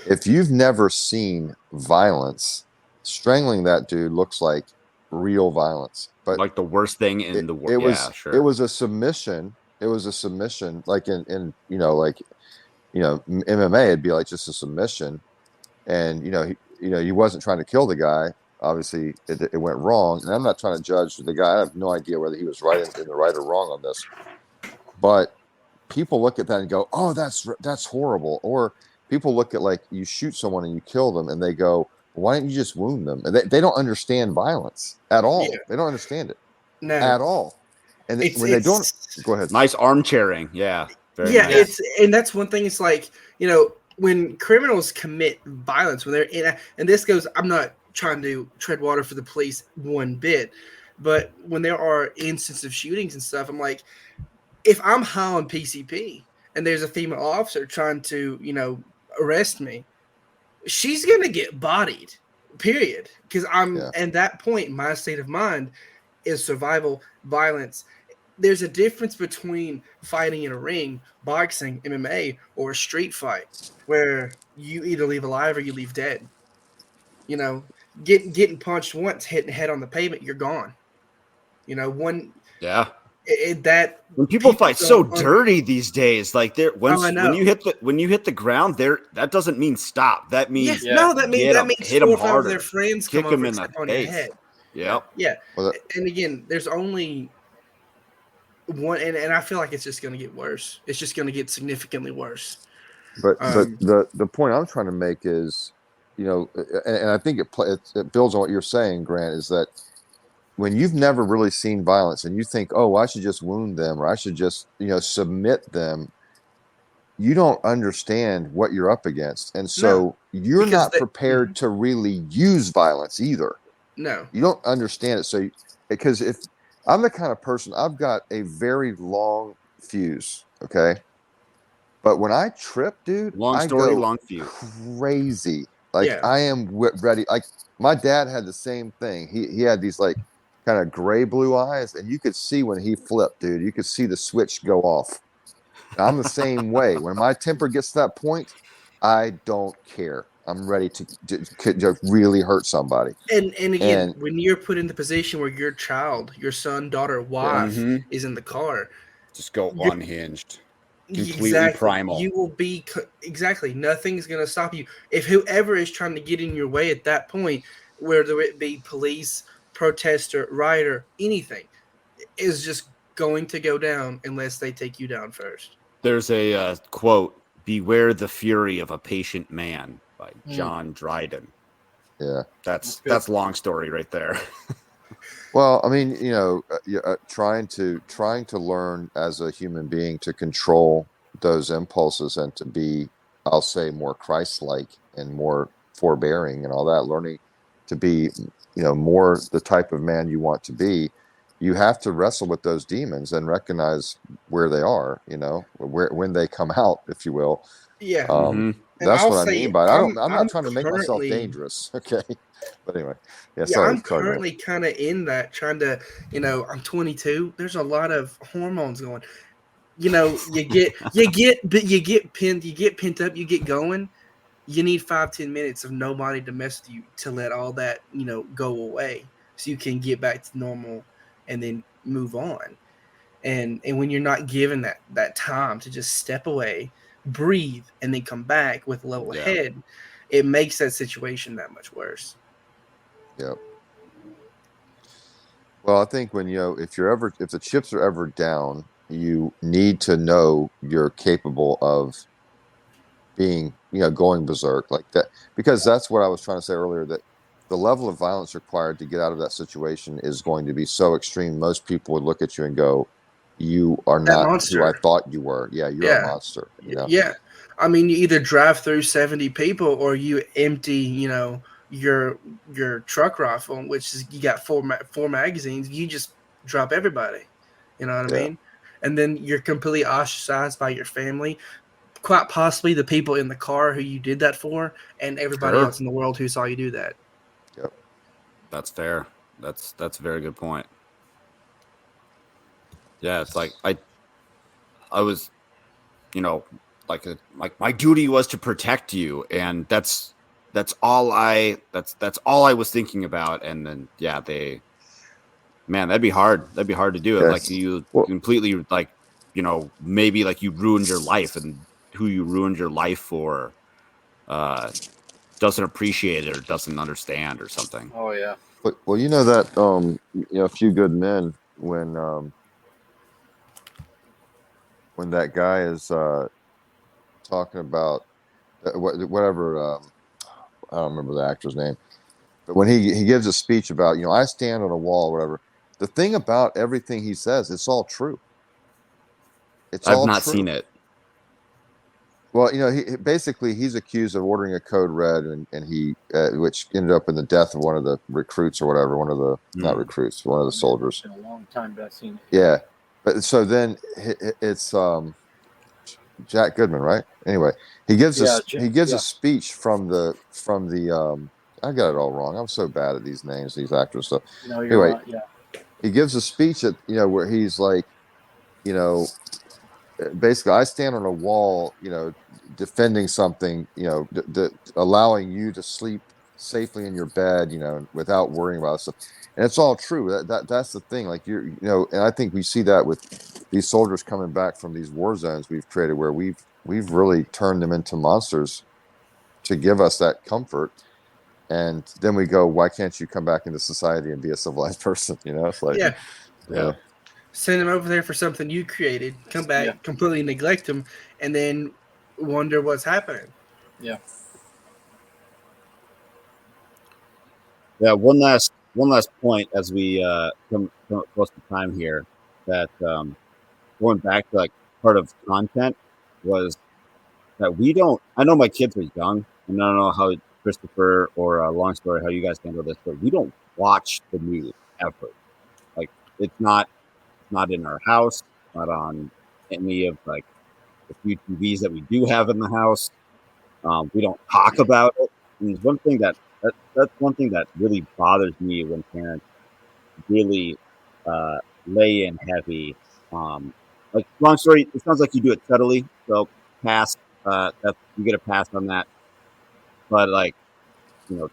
If you've never seen violence, strangling that dude looks like real violence. But Like the worst thing in the world. Yeah, it sure. was a submission. It was a submission, like in like MMA, it'd be like just a submission, and he wasn't trying to kill the guy. Obviously, it went wrong, and I'm not trying to judge the guy. I have no idea whether he was right in the right or wrong on this, but people look at that and go, "Oh, that's horrible," or people look at, like, you shoot someone and you kill them, and they go, "Why didn't you just wound them?" And they don't understand violence at all. Yeah. They don't understand it No. at all. And when they don't, go ahead. Nice armchairing. Yeah. Very Yeah, nice. and that's one thing. It's like, when criminals commit violence, when they're in, and this goes, I'm not trying to tread water for the police one bit, but when there are instances of shootings and stuff, I'm like, if I'm high on PCP and there's a female officer trying to, arrest me, she's gonna get bodied, period. Because I'm at that point, my state of mind is survival violence. There's a difference between fighting in a ring, boxing, MMA, or a street fight where you either leave alive or you leave dead. Getting punched once, hitting head on the pavement, you're gone. Yeah. That when people fight so don't dirty these days, like I know. when you hit the ground, that doesn't mean stop. That means that means hit 4 them or 5 of harder. their friends Kick come over them in and the step on your face. head. Yep. Yeah. Well, And again, there's only one, and I feel like it's just going to get worse. It's just going to get significantly worse. But the point I'm trying to make is, and I think it builds on what you're saying, Grant, is that when you've never really seen violence and you think, oh, I should just wound them, or I should just, submit them, you don't understand what you're up against. And so you're not prepared to really use violence either. No. You don't understand it. So, because if I'm the kind of person, I've got a very long fuse, okay? But when I trip, dude, Long I story, go long fuse. crazy. Like, I am ready. Like, my dad had the same thing. He had these, like, kind of gray blue eyes, and you could see when he flipped, dude. You could see the switch go off. I'm the same way. When my temper gets to that point, I don't care. I'm ready to really hurt somebody. And again, when you're put in the position where your child, your son, daughter, wife is in the car, just go unhinged, completely exactly, primal. You will be nothing's going to stop you. If whoever is trying to get in your way at that point, whether it be police, protester, rioter, anything, is just going to go down unless they take you down first. There's a quote, "Beware the fury of a patient man" by John Dryden. Yeah. That's long story right there. Well, I mean, trying to learn as a human being to control those impulses and to be, I'll say, more Christ-like and more forbearing and all that, learning to be, more the type of man you want to be, you have to wrestle with those demons and recognize where they are, when they come out, if you will. Yeah. That's what I mean by it. I'm not trying to make myself dangerous. Okay. But anyway, I'm currently kind of in that, trying to, I'm 22. There's a lot of hormones going. You get pent up, you get going. You need 5-10 minutes of nobody to mess with you to let all that, go away, so you can get back to normal and then move on. And when you're not given that time to just step away, breathe, and then come back with a level head, it makes that situation that much worse. Yep. Well, I think when if the chips are ever down, you need to know you're capable of being, going berserk like that, because that's what I was trying to say earlier, that the level of violence required to get out of that situation is going to be so extreme. Most people would look at you and go, "You are not who I thought you were." Yeah, you're a monster. Yeah. I mean, you either drive through 70 people or you empty, your truck rifle, which is you got four magazines, you just drop everybody. You know what I Yeah. mean? And then you're completely ostracized by your family, quite possibly the people in the car who you did that for, and everybody Sure. else in the world who saw you do that. Yep. That's fair. That's a very good point. Yeah, it's like I was, you know, like my duty was to protect you, and that's all I was thinking about. And then yeah, man, that'd be hard. That'd be hard to do it. Like Yes. you Well, completely like, maybe like you ruined your life, and who you ruined your life for doesn't appreciate it or doesn't understand or something. Oh yeah. well, you know that A Few Good Men, when that guy is talking about whatever I don't remember the actor's name, but when he gives a speech about, I stand on a wall, whatever. The thing about everything he says, it's all true. It's I've all not seen true. it. Well, he's accused of ordering a code red, and he which ended up in the death of one of the recruits or whatever, one of the not recruits, one of the soldiers. It's been a long time that I've seen it. Yeah, but so then it's Jack Goodman, right? Anyway, he gives a speech from the I got it all wrong. I'm so bad at these names, these actors stuff. No, you're Anyway, right. Yeah. he gives a speech at where he's like, you know, basically, I stand on a wall, defending something, allowing you to sleep safely in your bed, without worrying about stuff. And it's all true. That's the thing. Like and I think we see that with these soldiers coming back from these war zones we've created, where we've really turned them into monsters to give us that comfort. And then we go, why can't you come back into society and be a civilized person? It's like, yeah. Send them over there for something you created, come back, completely neglect them, and then wonder what's happening. Yeah. Yeah. One last point as we come close to time here, that going back to like part of content was that I know my kids are young, and I don't know how Christopher or Long Story, how you guys handle this, but we don't watch the news ever. Like it's not in our house, not on any of like the few TVs that we do have in the house. We don't talk about it. And it's one thing that's one thing that really bothers me when parents really lay in heavy. Like long story, it sounds like you do it subtly, so pass. That you get a pass on that. But like,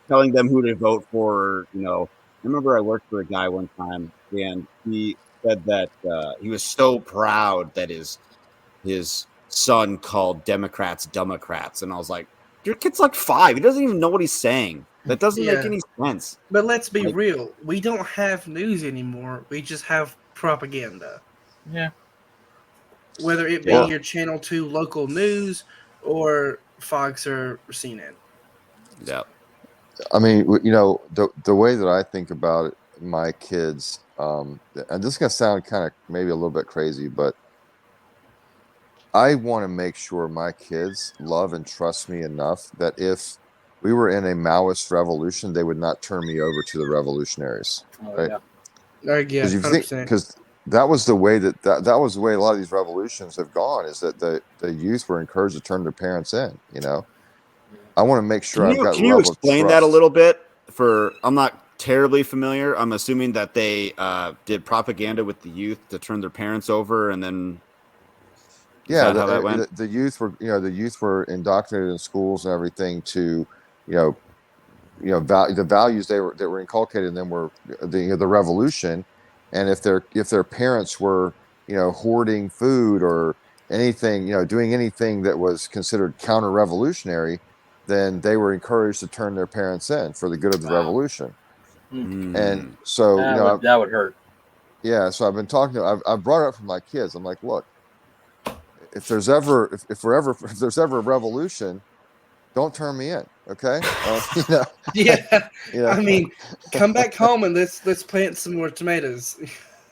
telling them who to vote for. I remember I worked for a guy one time, and he said that he was so proud that his son called Democrats Democrats, and I was like, your kid's like 5. He doesn't even know what he's saying. That doesn't make any sense. But let's be real. We don't have news anymore. We just have propaganda. Yeah. Whether it be your Channel 2 local news or Fox or CNN. Yeah. I mean, the way that I think about it, my kids, and this is going to sound kind of maybe a little bit crazy, but I want to make sure my kids love and trust me enough that if we were in a Maoist revolution, they would not turn me over to the revolutionaries. Right? Yeah. Because you think, because that was the way that was the way a lot of these revolutions have gone, is that the youth were encouraged to turn their parents in. I want to make sure I've got. Can you explain that a little bit? I'm not terribly familiar. I'm assuming that they did propaganda with the youth to turn their parents over, and then how that went? The youth were indoctrinated in schools and everything to, the values that were inculcated in them were the revolution, and if their parents were hoarding food or anything, doing anything that was considered counter-revolutionary, then they were encouraged to turn their parents in for the good of the revolution. And so that would hurt. Yeah, so I've been talking to I've brought it up for my kids. I'm like, look, if there's ever a revolution, don't turn me in, okay? Yeah. I mean, come back home and let's plant some more tomatoes.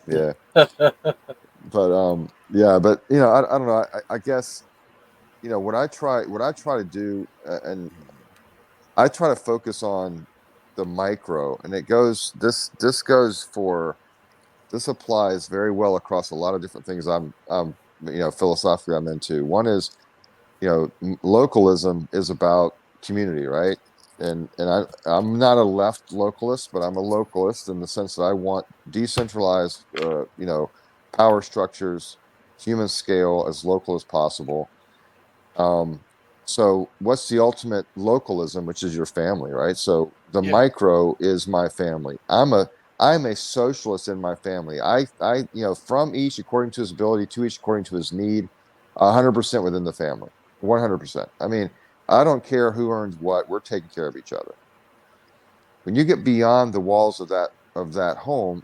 Yeah. But yeah, but I don't know. I guess what I try to do, and I try to focus on the micro, and this applies very well across a lot of different things philosophically I'm into. One is, localism is about community, right? I'm not a left localist, but I'm a localist in the sense that I want decentralized, power structures, human scale as local as possible. So what's the ultimate localism, which is your family, right? So the Yeah. micro is my family. I'm a socialist in my family. From each according to his ability, to each according to his need, 100% within the family, 100%. I mean, I don't care who earns what. We're taking care of each other. When you get beyond the walls of that home,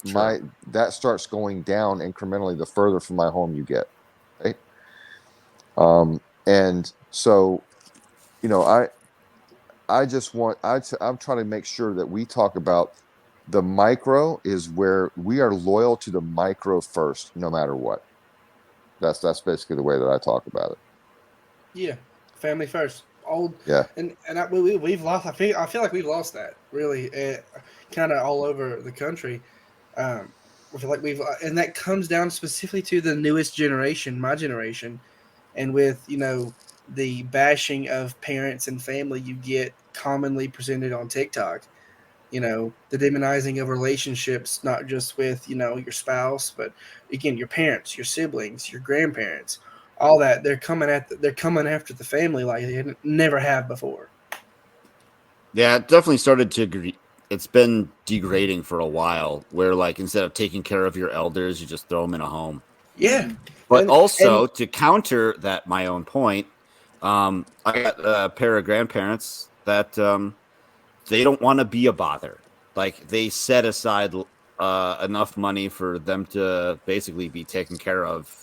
Sure. that starts going down incrementally the further from my home you get, right? And so, you know, I just want I'm trying to make sure that we talk about the micro is where we are loyal to the micro first, no matter what. That's basically the way that I talk about it. Yeah, family first. Old Yeah, we've lost. I feel like we've lost that really, kind of all over the country. I feel like and that comes down specifically to the newest generation, my generation, and with the bashing of parents and family you get commonly presented on TikTok. The demonizing of relationships, not just with your spouse, but again your parents, your siblings, your grandparents, all that. They're coming after the family like they never have before. Yeah, it definitely started to. It's been degrading for a while, where like instead of taking care of your elders, you just throw them in a home. Yeah, But and also to counter that, my own point, I got a pair of grandparents that they don't want to be a bother. Like they set aside enough money for them to basically be taken care of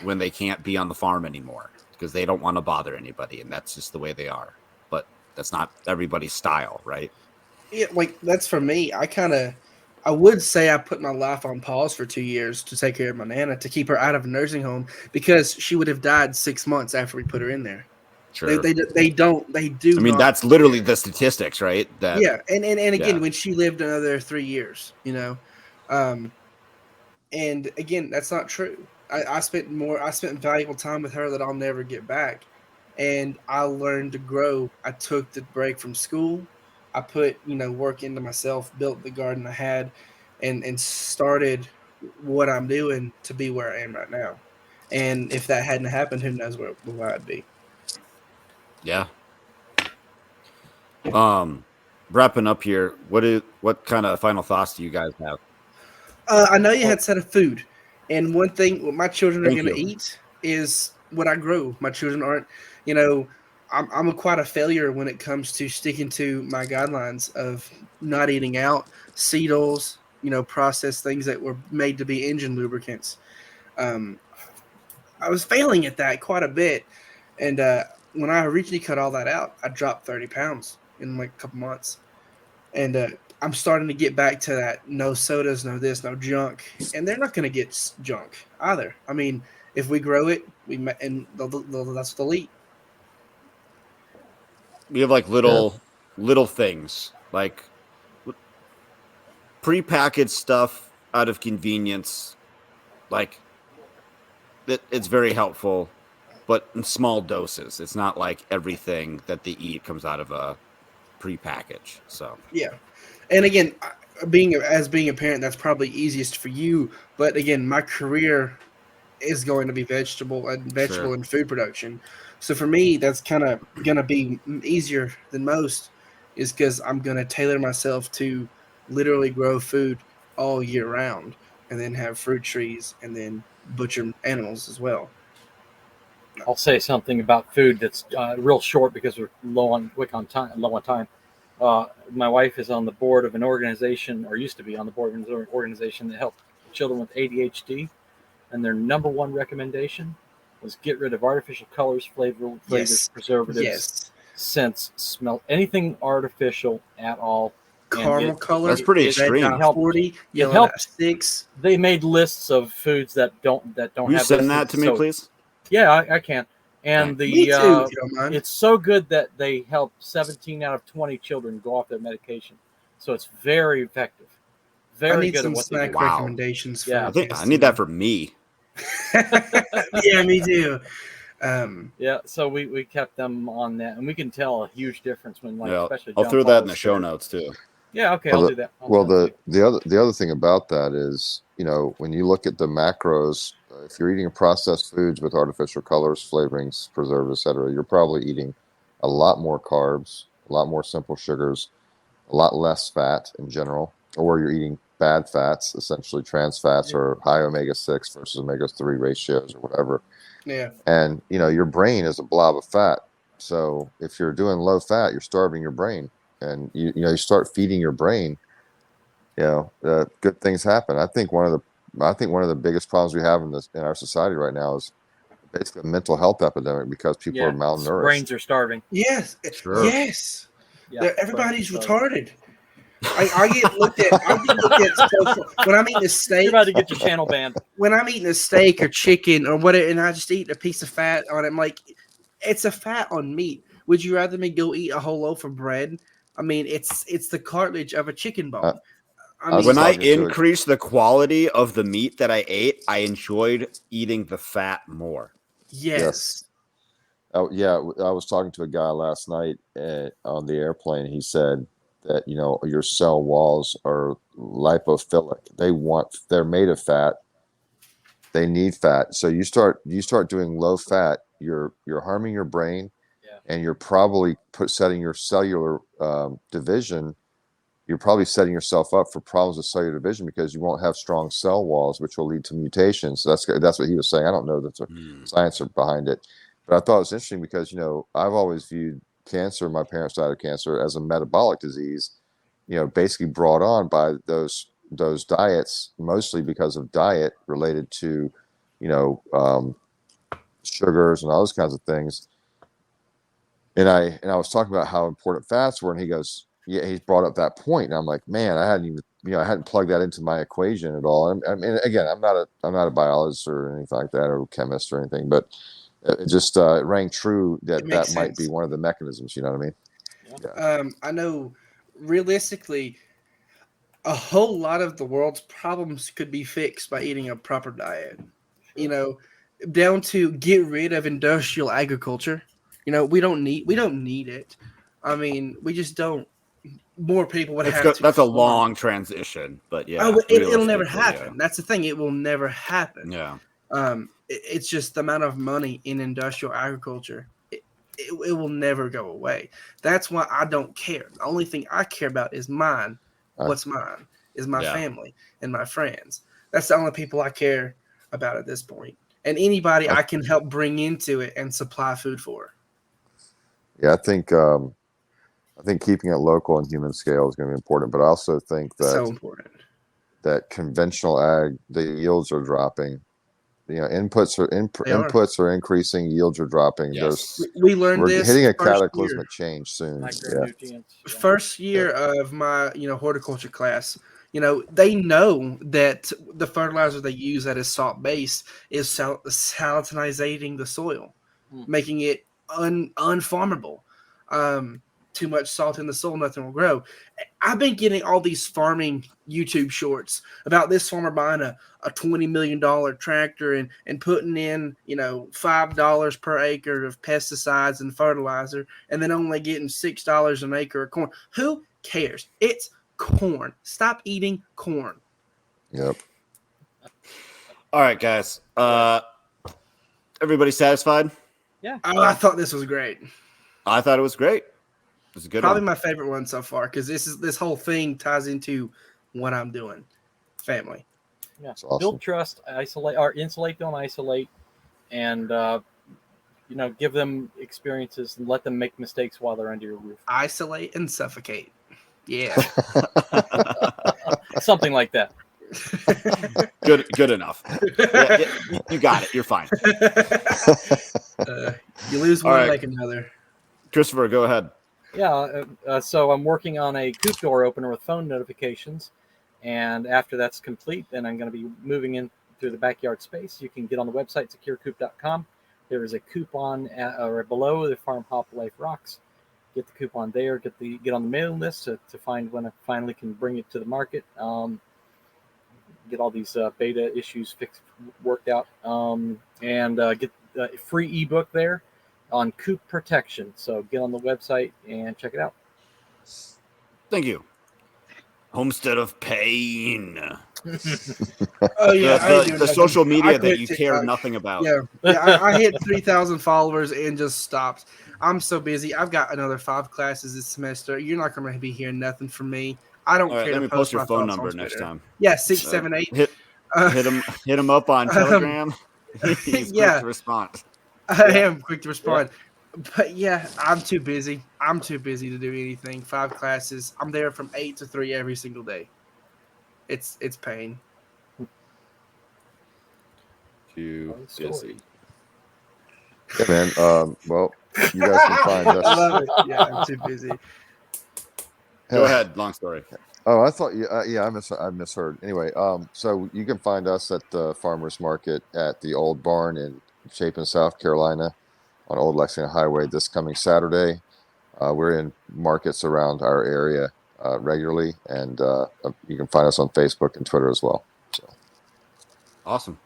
when they can't be on the farm anymore because they don't want to bother anybody, and that's just the way they are. But that's not everybody's style, right? yeah, like that's for me. I would say I put my life on pause for 2 years to take care of my nana to keep her out of a nursing home because she would have died 6 months after we put her in there. They Sure. they they don't they do I mean, not that's literally care. the statistics, right? That Yeah, and again, yeah, when she lived another 3 years, um, and again, that's not true. I spent valuable time with her that I'll never get back, and I learned to grow. I took the break from school. I put work into myself, built the garden I had, and started what I'm doing to be where I am right now. And if that hadn't happened, who knows where I'd be. yeah. Um, Wrapping up here, what kind of final thoughts do you guys have? I know you Well, had said of food, and one thing what my children are Thank going to you. eat is what I grow. My children aren't, you know, I'm quite a failure when it comes to sticking to my guidelines of not eating out, seed oils, processed things that were made to be engine lubricants. Um, I was failing at that quite a bit, and when I originally cut all that out, I dropped 30 pounds in like a couple months, and I'm starting to get back to that no sodas, no this, no junk, and they're not going to get junk either. I mean, if we grow it, and that's what they'll eat. We have like yeah, little things like prepackaged stuff out of convenience. Like it's very helpful, but in small doses. It's not like everything that they eat comes out of a prepackage. So Yeah, and again, being a parent, that's probably easiest for you. But again, my career is going to be vegetable sure. and food production. So for me, that's kind of gonna be easier than most, is because I'm gonna tailor myself to literally grow food all year round, and then have fruit trees, and then butcher animals as well. I'll say something about food that's real short because we're low on time. My wife is on the board of an organization, or used to be on the board of an organization that helped children with ADHD, and their number one recommendation was get rid of artificial colors, flavors, Yes, preservatives, yes, scents, smell, anything artificial at all, and caramel That's color, pretty red it extreme. dot helped. 40, It yellow dot helped. 6. They made lists of foods that don't Will you have send those that things. to me, So please? yeah, I can. And Me too, if you don't mind. it's so good that they help 17 out of 20 children go off their medication. So it's very effective. I Very need good some at what they snack do. Wow. recommendations for Yeah. I think I kids need that tonight. for me. Yeah, me too. Yeah, so we kept them on that, and we can tell a huge difference when, like, Yeah, especially I'll John throw that in Paul the is show scared. notes too. Yeah, okay, Well, I'll the, do that. well, I'll send it the other thing about that is, when you look at the macros, if you're eating processed foods with artificial colors, flavorings, preservatives, etc., you're probably eating a lot more carbs, a lot more simple sugars, a lot less fat in general, or you're eating bad fats, essentially trans fats Yeah. or high omega-6 versus omega-3 ratios or whatever. yeah. And, your brain is a blob of fat. So if you're doing low fat, you're starving your brain. And you start feeding your brain, good things happen. I think one of the biggest problems we have in our society right now is basically a mental health epidemic because people are Yeah, malnourished. brains are starving. Yes. Sure. Yes. Yeah, Everybody's brains are starving. retarded. I get looked at. I get looked at when I'm eating a You're steak. about to get your channel banned. When I'm eating a steak or chicken or whatever, and I just eat a piece of fat on it, I'm like, it's a fat on meat. Would you rather me go eat a whole loaf of bread? I mean, it's the cartilage of a chicken I, bone. I I was mean, When I talking to a increased the quality of the meat that I ate, I enjoyed eating the fat more. yes. Oh yeah, I was talking to a guy last night on the airplane. He said that your cell walls are lipophilic. They're made of fat. They need fat. So you start doing low fat. You're harming your brain, Yeah. and you're probably setting your cellular division. You're probably setting yourself up for problems with cellular division because you won't have strong cell walls, which will lead to mutations. So that's what he was saying. I don't know the science behind it, but I thought it was interesting because I've always viewed cancer. My parents died of cancer as a metabolic disease. Basically brought on by those diets, mostly because of diet related to, sugars and all those kinds of things. And I was talking about how important fats were, and he goes, "Yeah." He's brought up that point, and I'm like, "Man, I hadn't plugged that into my equation at all." And I mean, again, I'm not a biologist or anything like that, or a chemist or anything, but it just it rang true It that makes that might be sense. one of the mechanisms. You know what I mean? I know realistically, a whole lot of the world's problems could be fixed by eating a proper diet. You know, down to get rid of industrial agriculture. We don't need it. I mean, we just don't. More people would have to That's a farm. long transition, but yeah, Oh, it'll never realistically, yeah. happen. That's the thing. It will never happen. Yeah. It's just the amount of money in industrial agriculture. It will never go away. That's why I don't care. The only thing I care about is mine. Uh, What's mine is my Yeah. family and my friends. That's the only people I care about at this point. And anybody I can help bring into it and supply food for. Yeah, I think keeping it local and human scale is going to be important, but I also think So important. that conventional ag, the yields are dropping. They are. Inputs are increasing, yields are dropping. Yes. We learned We're this hitting a first year. cataclysmic change soon. Yeah. Micronutrients. Yeah. First year of my horticulture class, they know that the fertilizer they use that is salt based is salinizing the soil, making it unfarmable. Too much salt in the soil, nothing will grow. I've been getting all these farming YouTube shorts about this farmer buying a $20 million tractor and putting in, $5 per acre of pesticides and fertilizer, and then only getting $6 an acre of corn. Who cares? It's corn. Stop eating corn. Yep. All right, guys. Everybody satisfied? Yeah. Oh, I thought this was great. I thought it was great. It was a good Probably one. my favorite one so far because this whole thing ties into what I'm doing. Family. Yeah. awesome. Build trust, insulate, don't isolate, and give them experiences and let them make mistakes while they're under your roof. Isolate and suffocate. Yeah. Something like that. Good enough. Yeah, you got it. You're fine. You lose All one, right. make another. Christopher, go ahead. Yeah, so I'm working on a coop door opener with phone notifications, and after that's complete, then I'm going to be moving in through the backyard space. You can get on the website securecoop.com, There is a coupon or below the Farm Hop Life Rocks. Get the coupon there. Get on the mailing list to find when I finally can bring it to the market. Get all these beta issues worked out, and get a free ebook there on coop protection. So get on the website and check it out. Thank you. Homestead of Pain. Oh yeah, I ain't doing The nothing. social I media that quit you TikTok. care nothing about. Yeah, I hit 3,000 followers and just stopped. I'm so busy. I've got another 5 classes this semester. You're not going to be hearing nothing from me. I don't All right, care let to me post post your my phone thoughts number on next Twitter. time. Yeah, 678. Hit him up on Telegram. He's quick Yeah. to respond. I Yeah. am quick to respond. But yeah, I'm too busy. I'm too busy to do anything. 5 classes. I'm there from 8 to 3 every single day. It's pain. Too busy. Yeah, man. Well, you guys can find us. I love it. Yeah, I'm too busy. Go ahead. Long story. Oh, I thought you. Yeah, I misheard. Anyway, so you can find us at the farmers market at the Old Barn in Chapin, South Carolina, on Old Lexington Highway this coming Saturday. We're in markets around our area regularly, and you can find us on Facebook and Twitter as well. So Awesome.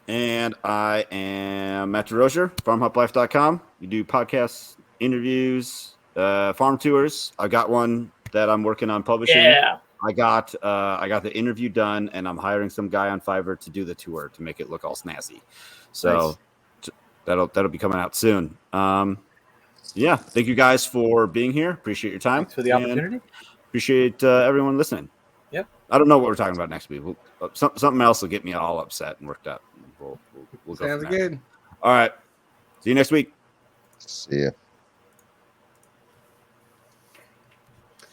And I am Matt DeRozier, farmhoplife.com. You do podcasts, interviews, farm tours. I got one that I'm working on publishing. Yeah. I got the interview done, and I'm hiring some guy on Fiverr to do the tour to make it look all snazzy. So that'll be coming out soon. Yeah, thank you guys for being here. Appreciate your time. Thanks for the opportunity. Appreciate everyone listening. Yep. I don't know what we're talking about next week. Something else will get me all upset and worked up. We'll go Sounds from there. good. All right. See you next week. see ya.